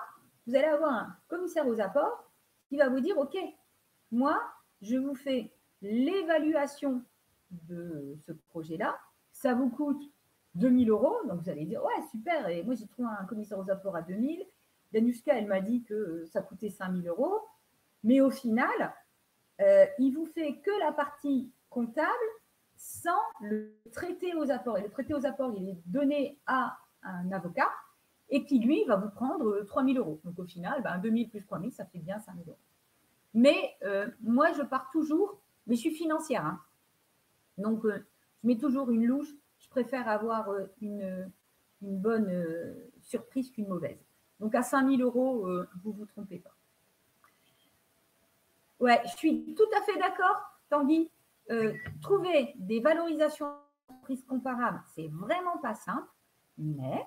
vous allez avoir un commissaire aux apports qui va vous dire « Ok, moi, je vous fais l'évaluation de ce projet-là. Ça vous coûte 2 000 euros. » Donc, vous allez dire « Ouais, super. Et moi, j'ai trouvé un commissaire aux apports à 2 000. Danushka, elle m'a dit que ça coûtait 5 000 euros. » Mais au final, il vous fait que la partie comptable sans le traité aux apports. Et le traité aux apports, il est donné à un avocat et qui, lui, va vous prendre 3 000 euros. Donc, au final, 2 000 plus 3 000, ça fait bien 5 000 euros. Mais moi, je pars toujours, mais je suis financière. Hein. Donc, je mets toujours une louche. Je préfère avoir une bonne surprise qu'une mauvaise. Donc, à 5 000 euros, vous ne vous trompez pas. Ouais, je suis tout à fait d'accord, Tanguy. Trouver des valorisations d'entreprise comparables, c'est vraiment pas simple, mais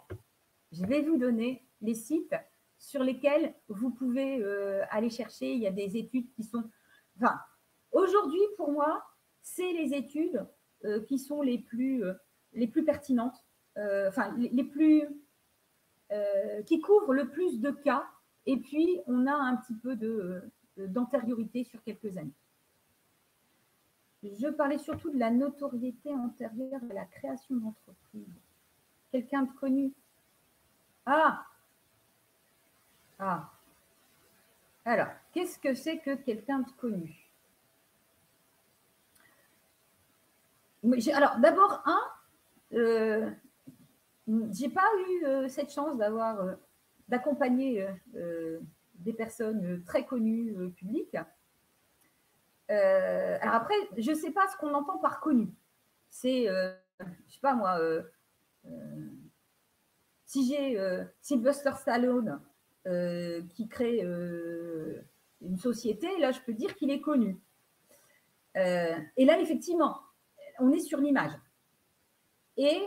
je vais vous donner les sites sur lesquels vous pouvez aller chercher. Il y a des études qui sont… Enfin, aujourd'hui, pour moi, c'est les études qui sont les plus pertinentes, les plus… qui couvrent le plus de cas. Et puis, on a un petit peu d'antériorité sur quelques années. Je parlais surtout de la notoriété antérieure à la création d'entreprise. Quelqu'un de connu. Ah. Alors, qu'est-ce que c'est que quelqu'un de connu? Alors, d'abord, j'ai pas eu cette chance d'accompagner des personnes très connues publiques. Alors après, je ne sais pas ce qu'on entend par connu. C'est, je ne sais pas moi, si j'ai Sylvester Stallone qui crée une société, là, je peux dire qu'il est connu. Et là, effectivement, on est sur l'image. Et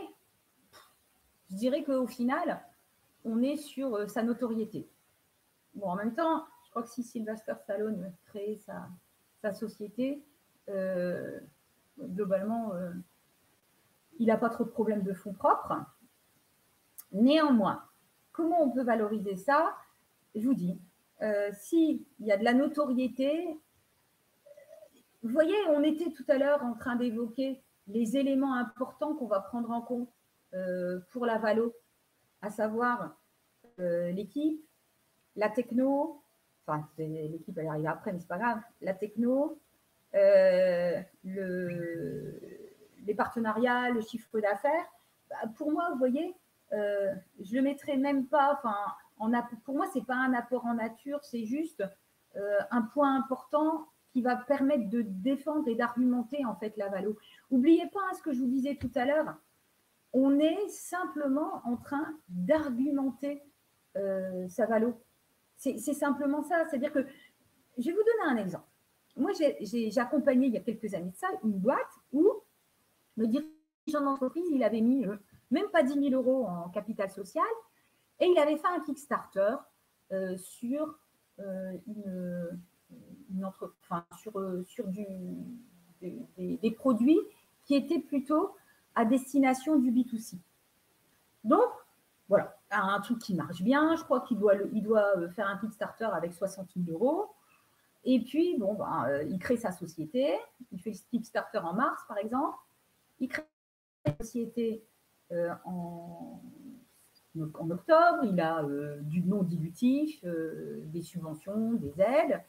je dirais qu'au final, on est sur sa notoriété. Bon, en même temps, je crois que si Sylvester Stallone crée sa société, globalement, il n'a pas trop de problèmes de fonds propres. Néanmoins, comment on peut valoriser ça? Je vous dis, s'il y a de la notoriété, vous voyez, on était tout à l'heure en train d'évoquer les éléments importants qu'on va prendre en compte pour la valo, à savoir l'équipe, la techno, enfin l'équipe elle arrive après, mais c'est pas grave, la techno, les partenariats, le chiffre d'affaires. Pour moi, vous voyez, je le mettrais même pas, pour moi, c'est pas un apport en nature, c'est juste un point important qui va permettre de défendre et d'argumenter en fait la valo. N'oubliez pas ce que je vous disais tout à l'heure, on est simplement en train d'argumenter sa valo. C'est simplement ça, c'est-à-dire que, je vais vous donner un exemple. Moi, j'ai accompagné il y a quelques années de ça une boîte où le dirigeant d'entreprise, il avait mis même pas 10 000 euros en capital social et il avait fait un Kickstarter sur des produits qui étaient plutôt à destination du B2C. Donc, voilà, un truc qui marche bien. Je crois qu'il doit faire un Kickstarter avec 60 000 euros. Et puis, bon, il crée sa société. Il fait le Kickstarter en mars, par exemple. Il crée sa société en octobre. Il a du non dilutif, des subventions, des aides.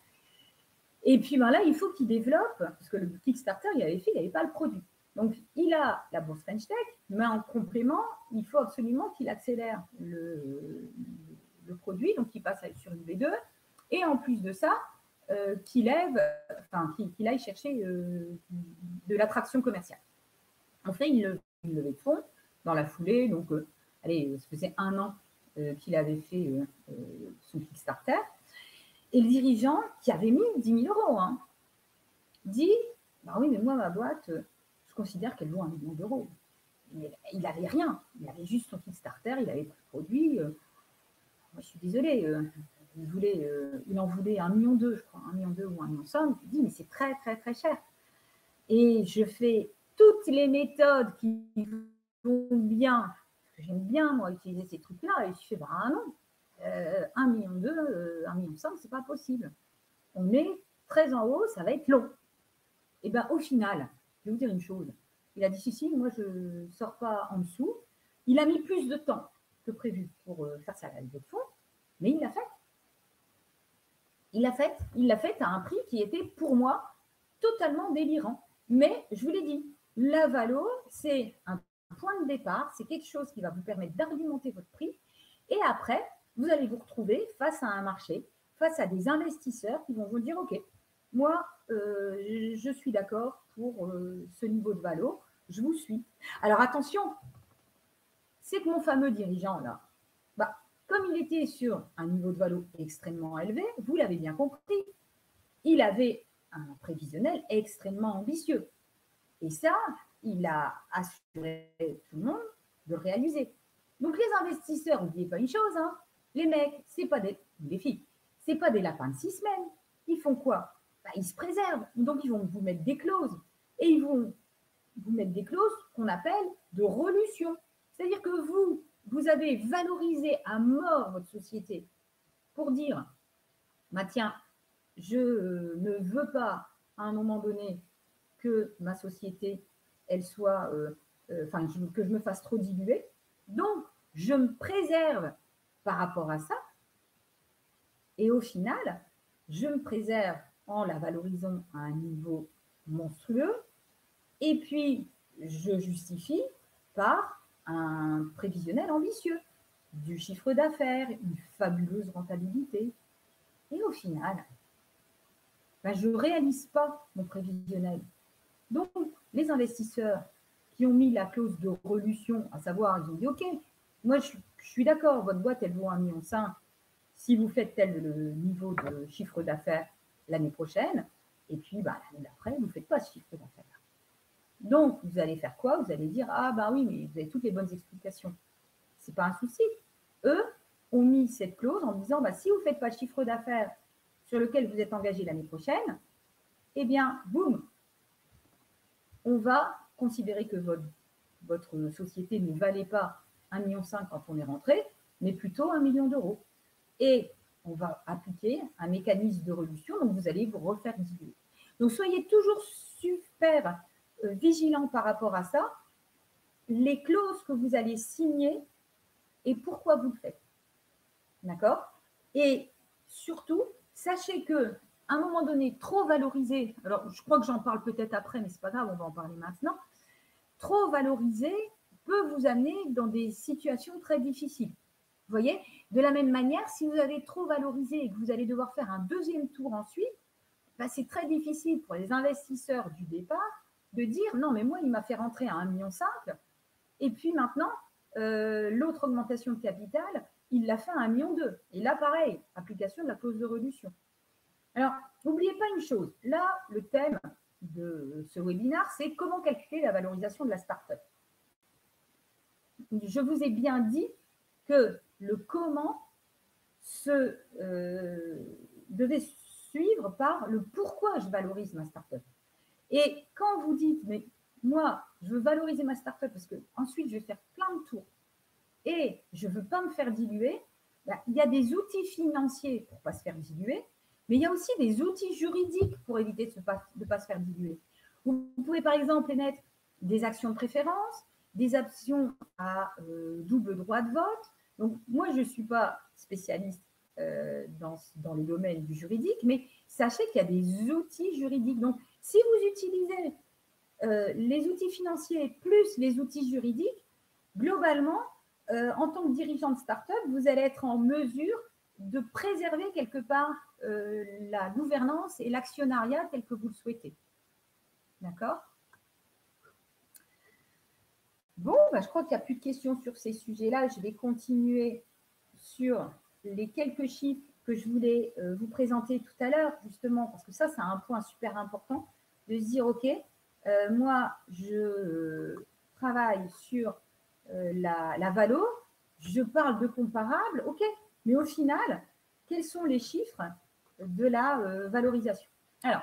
Et puis là, il faut qu'il développe, parce que le Kickstarter, il n'avait pas le produit. Donc, il a la bourse French Tech, mais en complément, il faut absolument qu'il accélère produit, donc qui passe sur une B2, et en plus de ça, qu'il aille chercher de l'attraction commerciale. En fait, il levait de fonds dans la foulée, donc allez, ça faisait 1 an qu'il avait fait son Kickstarter, et le dirigeant, qui avait mis 10 000 euros, hein, dit, bah oui, mais moi, ma boîte, je considère qu'elle vaut 1 million d'euros. Il n'avait rien, il avait juste son Kickstarter, il avait pas de produit. Moi, je suis désolée, il en voulait 1,2 million, je crois, 1,2 million ou 1,5 million. Je dis, mais c'est très, très, très cher. Et je fais toutes les méthodes qui vont bien, parce que j'aime bien, moi, utiliser ces trucs-là, et je fais, bah non, 1,2 million, 1,5 million, c'est pas possible. On est très en haut, ça va être long. Et bien, au final, je vais vous dire une chose. Il a dit, si, moi, je ne sors pas en dessous. Il a mis plus de temps que prévu pour faire sa levée de fonds, mais il l'a fait. Il l'a fait à un prix qui était, pour moi, totalement délirant. Mais, je vous l'ai dit, la valo, c'est un point de départ, c'est quelque chose qui va vous permettre d'argumenter votre prix. Et après, vous allez vous retrouver face à un marché, face à des investisseurs qui vont vous dire, OK, moi, je suis d'accord pour ce niveau de valo, je vous suis. Alors attention, c'est que mon fameux dirigeant là, bah, comme il était sur un niveau de valo extrêmement élevé, vous l'avez bien compris, il avait un prévisionnel extrêmement ambitieux. Et ça, il a assuré tout le monde de le réaliser. Donc les investisseurs, n'oubliez pas une chose, hein, les mecs, c'est pas les filles, c'est pas des lapins de 6 semaines. Ils font quoi? Bah, ils se préservent. Donc ils vont vous mettre des clauses. Et ils vont vous mettre des clauses qu'on appelle de relution. C'est-à-dire que vous avez valorisé à mort votre société pour dire, bah tiens, je ne veux pas à un moment donné que ma société, elle soit, que je me fasse trop diluer. Donc, je me préserve par rapport à ça. Et au final, je me préserve en la valorisant à un niveau monstrueux. Et puis, je justifie par un prévisionnel ambitieux, du chiffre d'affaires, une fabuleuse rentabilité. Et au final, ben, je ne réalise pas mon prévisionnel. Donc, les investisseurs qui ont mis la clause de relution, à savoir, ils ont dit, OK, moi, je suis d'accord, votre boîte, elle vaut 1,5 million si vous faites tel le niveau de chiffre d'affaires l'année prochaine, et puis bah, l'année d'après, vous ne faites pas ce chiffre d'affaires. Donc, vous allez faire quoi? Vous allez dire, ah ben oui, mais vous avez toutes les bonnes explications. Ce n'est pas un souci. Eux ont mis cette clause en disant, bah, si vous ne faites pas le chiffre d'affaires sur lequel vous êtes engagé l'année prochaine, eh bien, boum, on va considérer que votre société ne valait pas 1,5 million quand on est rentré, mais plutôt 1 million d'euros. Et on va appliquer un mécanisme de relution, donc vous allez vous refaire diluer. Donc, soyez toujours super vigilants par rapport à ça, les clauses que vous allez signer et pourquoi vous le faites. D'accord? Et surtout, sachez que à un moment donné, trop valorisé, alors je crois que j'en parle peut-être après, mais ce n'est pas grave, on va en parler maintenant, trop valorisé peut vous amener dans des situations très difficiles. Vous voyez? De la même manière, si vous avez trop valorisé et que vous allez devoir faire un deuxième tour ensuite, ben c'est très difficile pour les investisseurs du départ de dire non, mais moi, il m'a fait rentrer à 1,5 million et puis maintenant, l'autre augmentation de capital, il l'a fait à 1,2 million. Et là, pareil, application de la clause de relution. Alors, n'oubliez pas une chose. Là, le thème de ce webinaire, c'est comment calculer la valorisation de la start-up. Je vous ai bien dit que le comment devait suivre par le pourquoi je valorise ma start-up. Et quand vous dites, mais moi, je veux valoriser ma start-up parce que ensuite je vais faire plein de tours et je ne veux pas me faire diluer, ben, il y a des outils financiers pour ne pas se faire diluer, mais il y a aussi des outils juridiques pour éviter de ne pas se faire diluer. Vous pouvez par exemple émettre des actions de préférence, des actions à double droit de vote. Donc, moi, je ne suis pas spécialiste dans les domaines du juridique, mais sachez qu'il y a des outils juridiques. Donc, si vous utilisez les outils financiers plus les outils juridiques, globalement, en tant que dirigeant de start-up, vous allez être en mesure de préserver quelque part la gouvernance et l'actionnariat tel que vous le souhaitez. D'accord? Bon, bah, je crois qu'il n'y a plus de questions sur ces sujets-là. Je vais continuer sur les quelques chiffres que je voulais vous présenter tout à l'heure, justement, parce que ça, c'est un point super important, de se dire, OK, moi, je travaille sur la valo, je parle de comparable, OK, mais au final, quels sont les chiffres de la valorisation? Alors,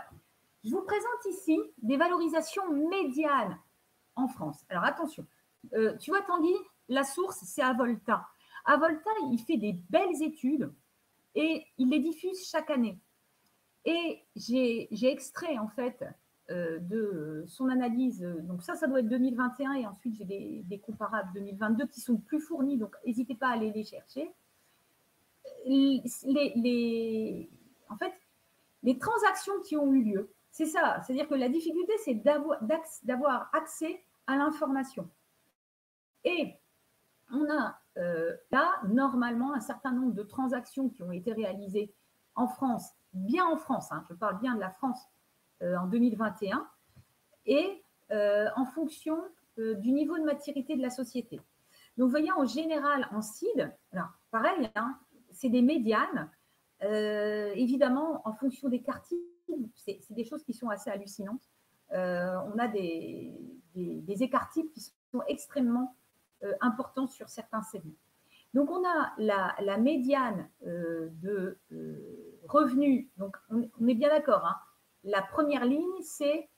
je vous présente ici des valorisations médianes en France. Alors, attention, tu vois, Tanguy, la source, c'est Avolta. Avolta, il fait des belles études et il les diffuse chaque année. Et j'ai extrait, en fait, de son analyse. Donc ça doit être 2021 et ensuite j'ai des comparables 2022 qui sont plus fournis, donc n'hésitez pas à aller les chercher. En fait, les transactions qui ont eu lieu, c'est ça. C'est-à-dire que la difficulté, c'est d'avoir accès à l'information. Et on a là, normalement, un certain nombre de transactions qui ont été réalisées en France, bien en France, hein, je parle bien de la France en 2021, et en fonction du niveau de maturité de la société. Donc, vous voyez, en général, en CID, alors pareil, hein, c'est des médianes, évidemment, en fonction des quartiers, c'est des choses qui sont assez hallucinantes. On a des écarts types qui sont extrêmement importants sur certains segments. Donc, on a la médiane de revenus. Donc, on est bien d'accord. Hein, la première ligne, c'est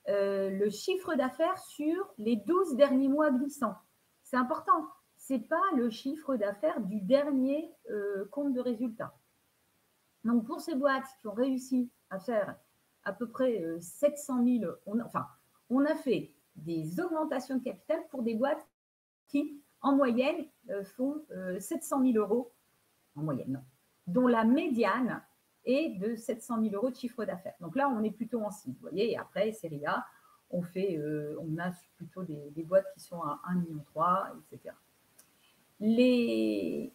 le chiffre d'affaires sur les 12 derniers mois glissants. C'est important. Ce n'est pas le chiffre d'affaires du dernier compte de résultat. Donc, pour ces boîtes qui ont réussi à faire à peu près 700 000, on a fait des augmentations de capital pour des boîtes qui, en moyenne, font 700 000 euros, en moyenne, non, dont la médiane est de 700 000 euros de chiffre d'affaires. Donc là, on est plutôt en cible, vous voyez, et après, série A, on a plutôt des boîtes qui sont à 1,3 million, etc. Les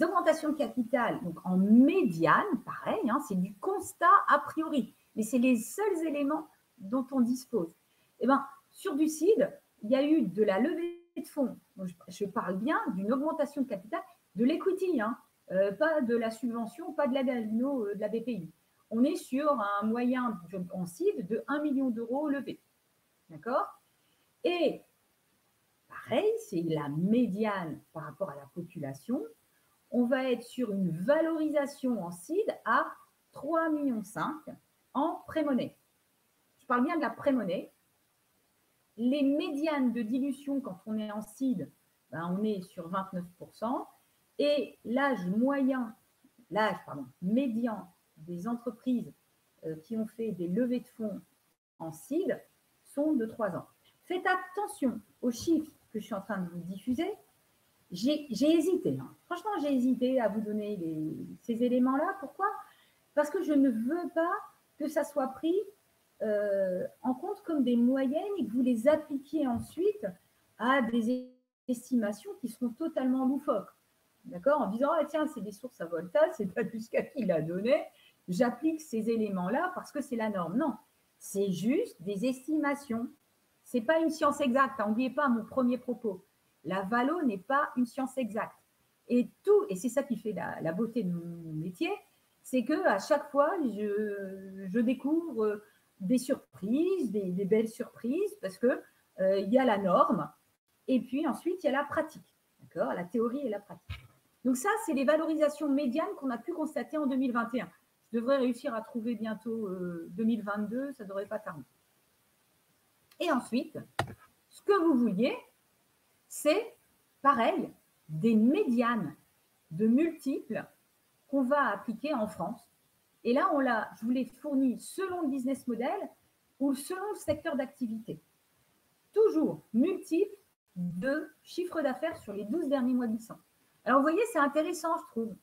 augmentations de capital, donc en médiane, pareil, hein, c'est du constat a priori, mais c'est les seuls éléments dont on dispose. Eh bien, sur du CID, il y a eu de la levée de fonds. Donc, je parle bien d'une augmentation de capital, de l'equity, hein, pas de la subvention, pas de la de la BPI. On est sur un moyen en CID de 1 million d'euros levé. D'accord? Et pareil, c'est la médiane par rapport à la population. On va être sur une valorisation en CID à 3,5 millions en pré-monnaie. Je parle bien de la pré-monnaie. Les médianes de dilution, quand on est en CID, ben on est sur 29%. Et l'âge médian des entreprises qui ont fait des levées de fonds en CID sont de 3 ans. Faites attention aux chiffres que je suis en train de vous diffuser. J'ai hésité. Hein. Franchement, j'ai hésité à vous donner ces éléments-là. Pourquoi? Parce que je ne veux pas que ça soit pris en compte comme des moyennes et que vous les appliquiez ensuite à des estimations qui seront totalement loufoques. D'accord? En disant, ah, tiens, c'est des sources à Volta, c'est Tatusca qui l'a donné, j'applique ces éléments-là parce que c'est la norme. Non, c'est juste des estimations. Ce n'est pas une science exacte. N'oubliez pas mon premier propos. La valo n'est pas une science exacte. Et c'est ça qui fait la beauté de mon métier, c'est qu'à chaque fois, je découvre des surprises, des belles surprises, parce qu'il y a la norme, et puis ensuite, il y a la pratique. D'accord? La théorie et la pratique. Donc ça, c'est les valorisations médianes qu'on a pu constater en 2021. Je devrais réussir à trouver bientôt 2022, ça ne devrait pas tarder. Et ensuite, ce que vous vouliez, c'est, pareil, des médianes de multiples qu'on va appliquer en France. Et là, je vous l'ai fourni selon le business model ou selon le secteur d'activité. Toujours multiples de chiffre d'affaires sur les 12 derniers mois glissants. Alors, vous voyez, c'est intéressant, je trouve,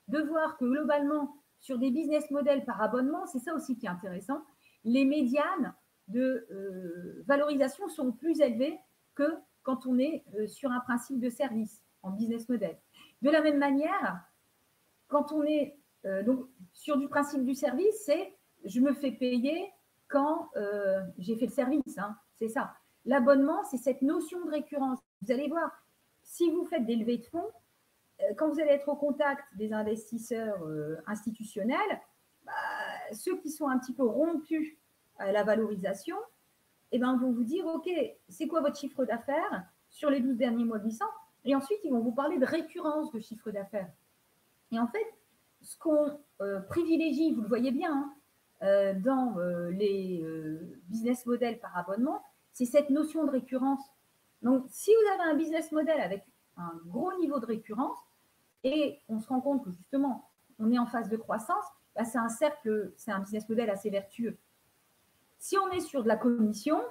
de voir que globalement, sur des business models par abonnement, c'est ça aussi qui est intéressant, les médianes de valorisation sont plus élevées que quand on est sur un principe de service en business model. De la même manière, quand on est donc sur du principe du service, c'est je me fais payer quand j'ai fait le service, hein, c'est ça. L'abonnement, c'est cette notion de récurrence. Vous allez voir, si vous faites des levées de fonds, quand vous allez être au contact des investisseurs institutionnels, bah, ceux qui sont un petit peu rompus à la valorisation, eh ben, vont vous dire, OK, c'est quoi votre chiffre d'affaires sur les 12 derniers mois glissants? Et ensuite, ils vont vous parler de récurrence de chiffre d'affaires. Et en fait, ce qu'on privilégie, vous le voyez bien, hein, dans les business models par abonnement, c'est cette notion de récurrence. Donc, si vous avez un business model avec un gros niveau de récurrence, et on se rend compte que justement, on est en phase de croissance, bah, c'est un cercle, c'est un business model assez vertueux. Si on est sur de la commission,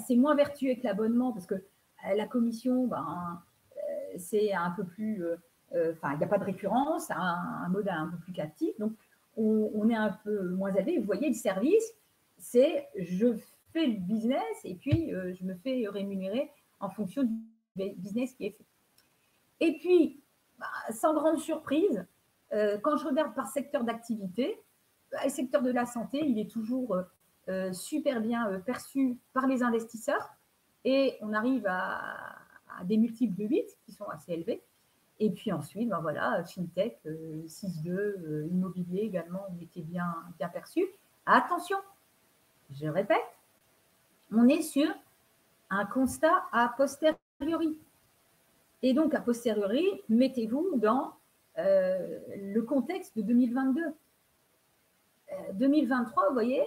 c'est moins vertueux que l'abonnement parce que la commission, ben, c'est un peu plus, enfin, il n'y a pas de récurrence, un modèle un peu plus captif, donc on est un peu moins élevé. Vous voyez, le service, c'est je fais le business et puis je me fais rémunérer en fonction du business qui est fait. Et puis, bah, sans grande surprise, quand je regarde par secteur d'activité, bah, le secteur de la santé, il est toujours super bien perçu par les investisseurs et on arrive à des multiples de 8 qui sont assez élevés. Et puis ensuite, ben voilà, FinTech, 6,2, immobilier également, on était bien perçu. Attention, je répète, on est sur un constat a posteriori. Et donc, a posteriori, mettez-vous dans le contexte de 2022. 2023, vous voyez,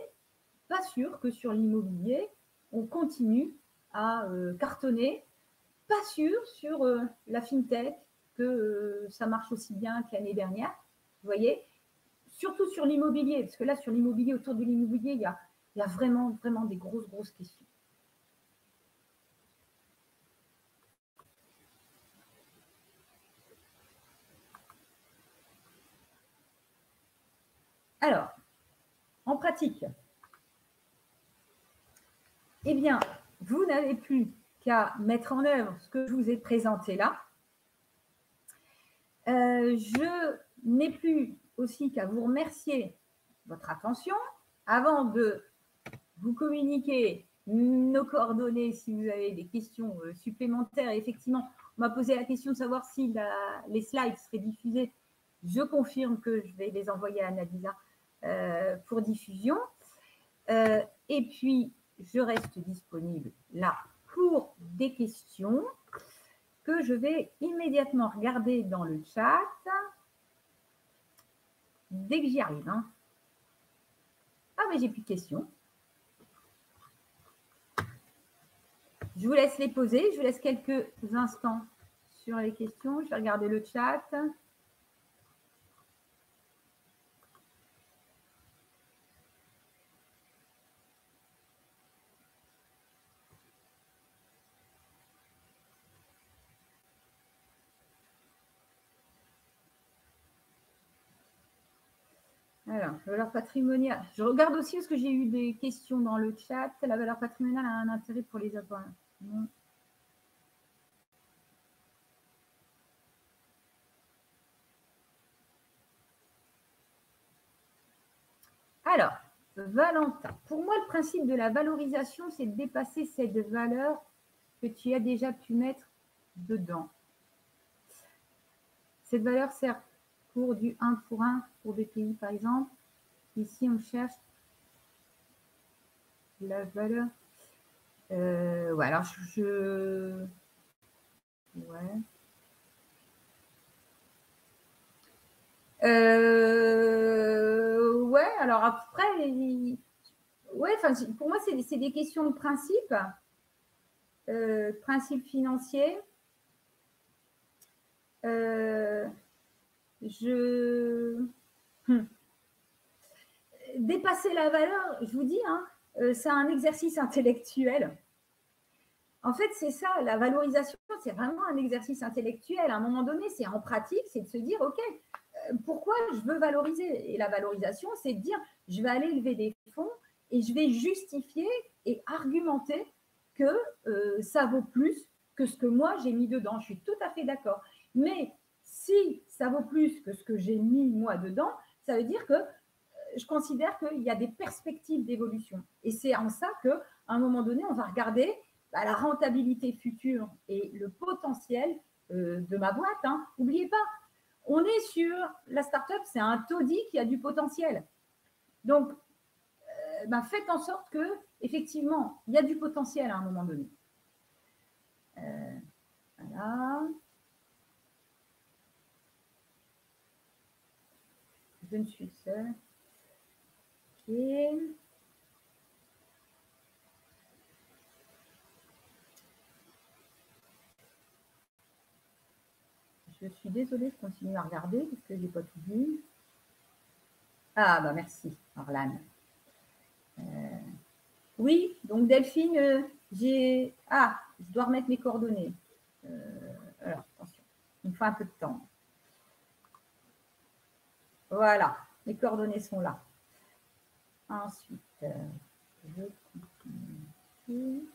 pas sûr que sur l'immobilier, on continue à cartonner. Pas sûr sur la FinTech que ça marche aussi bien que l'année dernière. Vous voyez, surtout sur l'immobilier, parce que là, sur l'immobilier, autour de l'immobilier, il y a vraiment des grosses questions. Alors, en pratique, eh bien, vous n'avez plus qu'à mettre en œuvre ce que je vous ai présenté là. Je n'ai plus aussi qu'à vous remercier de votre attention. Avant de vous communiquer nos coordonnées si vous avez des questions supplémentaires. Effectivement, on m'a posé la question de savoir si les slides seraient diffusés. Je confirme que je vais les envoyer à Annalisa pour diffusion. Et puis, je reste disponible là pour des questions que je vais immédiatement regarder dans le chat dès que j'y arrive. Hein. Ah, mais j'ai plus de questions. Je vous laisse les poser. Je vous laisse quelques instants sur les questions. Je vais regarder le chat. Alors, valeur patrimoniale. Je regarde aussi parce que j'ai eu des questions dans le chat. La valeur patrimoniale a un intérêt pour les abonnés. Non. Alors, Valentin, pour moi, le principe de la valorisation, c'est de dépasser cette valeur que tu as déjà pu mettre dedans. Cette valeur sert pour du 1 pour 1 pour des pays, par exemple. Ici, on cherche la valeur. Ouais, alors ouais. Ouais, alors après, ouais, pour moi, c'est des questions de principe, principe financier. Dépasser la valeur, je vous dis, hein, c'est un exercice intellectuel. En fait, c'est ça, la valorisation, c'est vraiment un exercice intellectuel. À un moment donné, c'est en pratique, c'est de se dire, OK, pourquoi je veux valoriser? Et la valorisation, c'est de dire, je vais aller lever des fonds et je vais justifier et argumenter que ça vaut plus que ce que moi j'ai mis dedans. Je suis tout à fait d'accord. Mais si ça vaut plus que ce que j'ai mis moi dedans, ça veut dire que je considère qu'il y a des perspectives d'évolution. Et c'est en ça qu'à un moment donné, on va regarder la rentabilité future et le potentiel de ma boîte. N'oubliez pas, on est sur la start-up, c'est un taudis qui a du potentiel. Donc, faites en sorte que, effectivement, il y a du potentiel à un moment donné. Voilà. Je ne suis seule. Ok. Je suis désolée, je continue à regarder parce que je n'ai pas tout vu. Ah, merci, Orlane. Oui, donc Delphine, je dois remettre mes coordonnées. Alors, attention, il me faut un peu de temps. Voilà, les coordonnées sont là. Ensuite, je continue.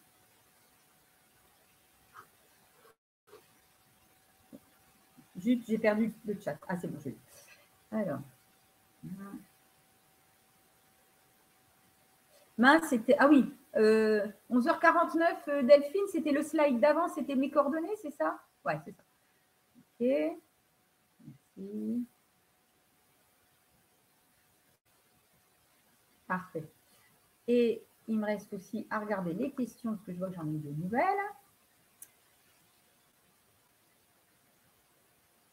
Juste, j'ai perdu le chat. Ah, c'est bon, je l'ai. Alors. Mince, c'était. Ah oui, 11h49, Delphine, c'était le slide d'avant, c'était mes coordonnées, c'est ça? Ouais, c'est ça. Ok. Merci. Parfait. Et il me reste aussi à regarder les questions, parce que je vois que j'en ai de nouvelles.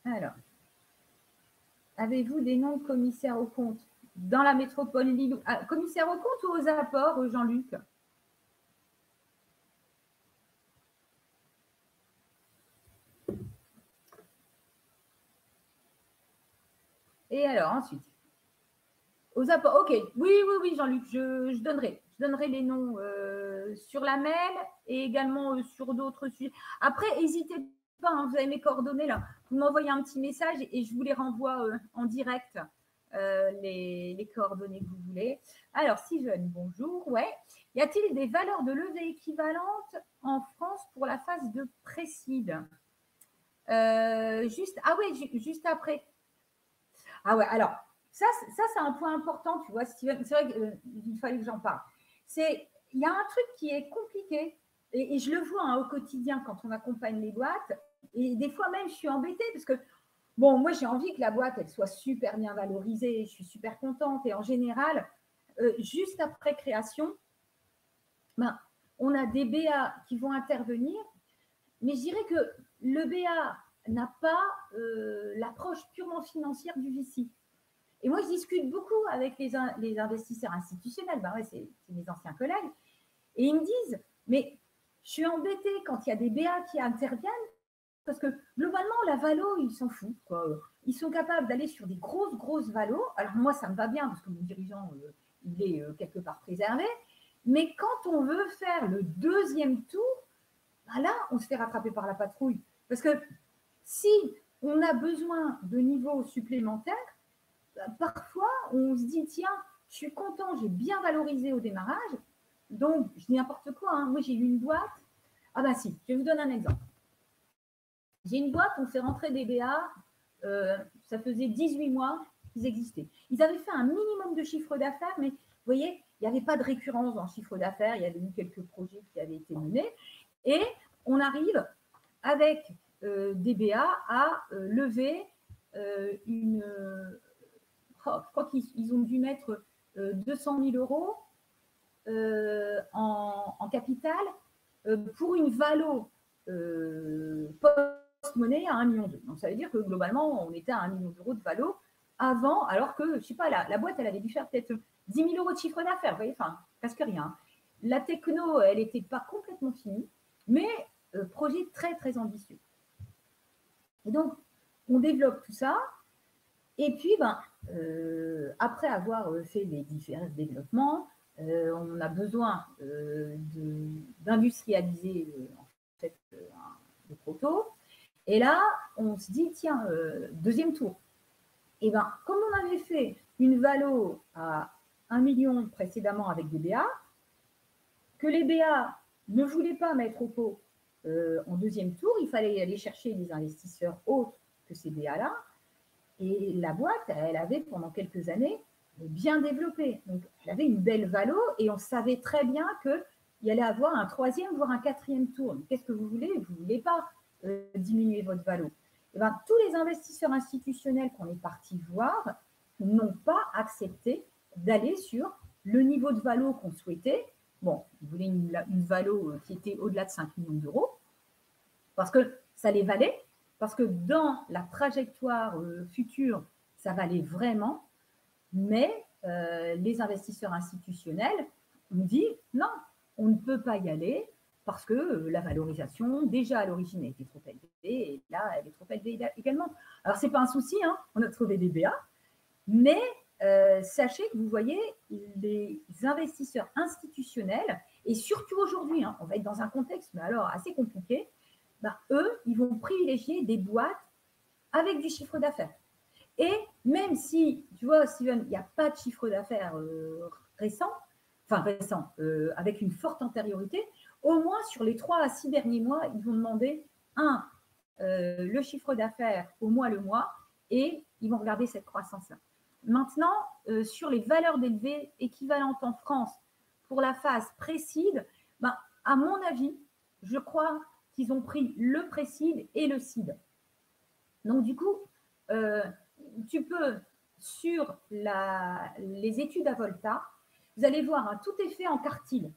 Alors, avez-vous des noms de commissaires aux comptes dans la métropole Lille? Commissaires aux comptes ou aux apports, Jean-Luc? Et alors, ensuite, aux apports, ok. Oui, Jean-Luc, je donnerai les noms sur la mail et également sur d'autres sujets. Après, n'hésitez pas, vous avez mes coordonnées là. Vous m'envoyez un petit message et je vous les renvoie en direct, les coordonnées que vous voulez. Alors, Steven, bonjour. Ouais. Y a-t-il des valeurs de levée équivalentes en France pour la phase de précide? Juste après. Ah ouais, alors, ça c'est un point important, tu vois, Steven. C'est vrai qu'il fallait que j'en parle. Il y a un truc qui est compliqué, et je le vois au quotidien quand on accompagne les boîtes, et des fois même, je suis embêtée parce que, bon, moi, j'ai envie que la boîte, elle soit super bien valorisée, je suis super contente, et en général, juste après création, on a des BA qui vont intervenir, mais je dirais que le BA n'a pas l'approche purement financière du VC. Et moi, je discute beaucoup avec les investisseurs institutionnels, c'est mes anciens collègues, et ils me disent, mais je suis embêtée quand il y a des BA qui interviennent, parce que globalement, la valo, ils s'en foutent, quoi. Ils sont capables d'aller sur des grosses valos. Alors moi, ça me va bien, parce que mon dirigeant, il est quelque part préservé, mais quand on veut faire le deuxième tour, là, on se fait rattraper par la patrouille. Parce que si on a besoin de niveaux supplémentaires, parfois, on se dit, tiens, je suis content, j'ai bien valorisé au démarrage. Donc, je dis n'importe quoi. Moi, j'ai eu une boîte. Ah si, je vais vous donner un exemple. J'ai une boîte, on fait rentrer des BA. Ça faisait 18 mois qu'ils existaient. Ils avaient fait un minimum de chiffre d'affaires, mais vous voyez, il n'y avait pas de récurrence dans le chiffre d'affaires. Il y avait eu quelques projets qui avaient été menés. Et on arrive avec des BA à lever une... je crois qu'ils ont dû mettre 200 000 euros en capital pour une valo post-monnaie à 1,2 million. Donc, ça veut dire que globalement, on était à 1 million d'euros de valo avant, alors que, je ne sais pas, la boîte, elle avait dû faire peut-être 10 000 euros de chiffre d'affaires, vous voyez, enfin, presque rien. La techno, elle n'était pas complètement finie, mais projet très, très ambitieux. Et donc, on développe tout ça. Et puis, après avoir fait les différents développements, on a besoin d'industrialiser en fait le proto. Et là, on se dit, tiens, deuxième tour. Et comme on avait fait une valo à 1 million précédemment avec des BA, que les BA ne voulaient pas mettre au pot en deuxième tour, il fallait aller chercher des investisseurs autres que ces BA-là. Et la boîte, elle avait pendant quelques années bien développé. Donc, elle avait une belle valo et on savait très bien qu'il allait avoir un 3e, voire un 4e tour. Qu'est-ce que vous voulez? Vous ne voulez pas diminuer votre valo. Et ben, tous les investisseurs institutionnels qu'on est partis voir n'ont pas accepté d'aller sur le niveau de valo qu'on souhaitait. Bon, ils voulaient une valo qui était au-delà de 5 millions d'euros parce que ça les valait, parce que dans la trajectoire future, ça valait vraiment, mais les investisseurs institutionnels ont dit non, on ne peut pas y aller parce que la valorisation, déjà à l'origine, était trop élevée et là, elle est trop élevée également. Alors, ce n'est pas un souci, hein, on a trouvé des BA, mais sachez que vous voyez, les investisseurs institutionnels, et surtout aujourd'hui, hein, on va être dans un contexte, mais alors assez compliqué, ben, eux, ils vont privilégier des boîtes avec du chiffre d'affaires. Et même si, tu vois, Steven, il n'y a pas de chiffre d'affaires récent, avec une forte antériorité, au moins sur les 3 à 6 derniers mois, ils vont demander, le chiffre d'affaires au mois le mois, et ils vont regarder cette croissance-là. Maintenant, sur les valeurs d'élevées équivalentes en France pour la phase pré-seed, ben, à mon avis, je crois qu'ils ont pris le pré-seed et le seed. Donc, du coup, tu peux, sur les études à Volta, vous allez voir, hein, tout est fait en quartile.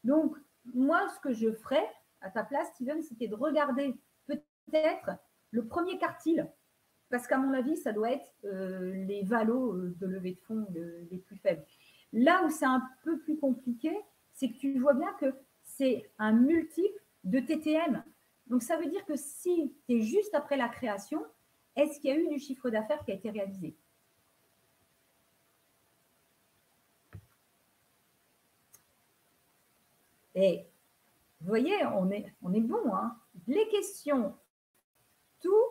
Donc, moi, ce que je ferais à ta place, Steven, c'était de regarder peut-être le premier quartile, parce qu'à mon avis, ça doit être les valos de levée de fonds les plus faibles. Là où c'est un peu plus compliqué, c'est que tu vois bien que c'est un multiple de TTM. Donc, ça veut dire que si tu es juste après la création, est-ce qu'il y a eu du chiffre d'affaires qui a été réalisé? Et vous voyez, on est bon. Hein. Les questions, tout,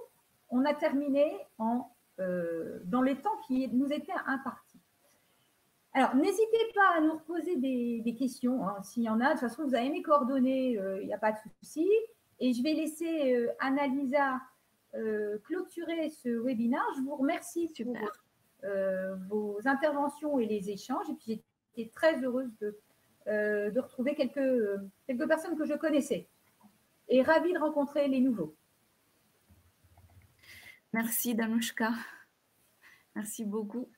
on a terminé dans les temps qui nous étaient impartis. Alors, n'hésitez pas à nous reposer des questions, hein, s'il y en a. De toute façon, vous avez mes coordonnées, il n'y a pas de souci. Et je vais laisser Annalisa clôturer ce webinaire. Je vous remercie pour vos interventions et les échanges. Et puis, j'étais très heureuse de retrouver quelques personnes que je connaissais. Et ravie de rencontrer les nouveaux. Merci, Danushka. Merci beaucoup.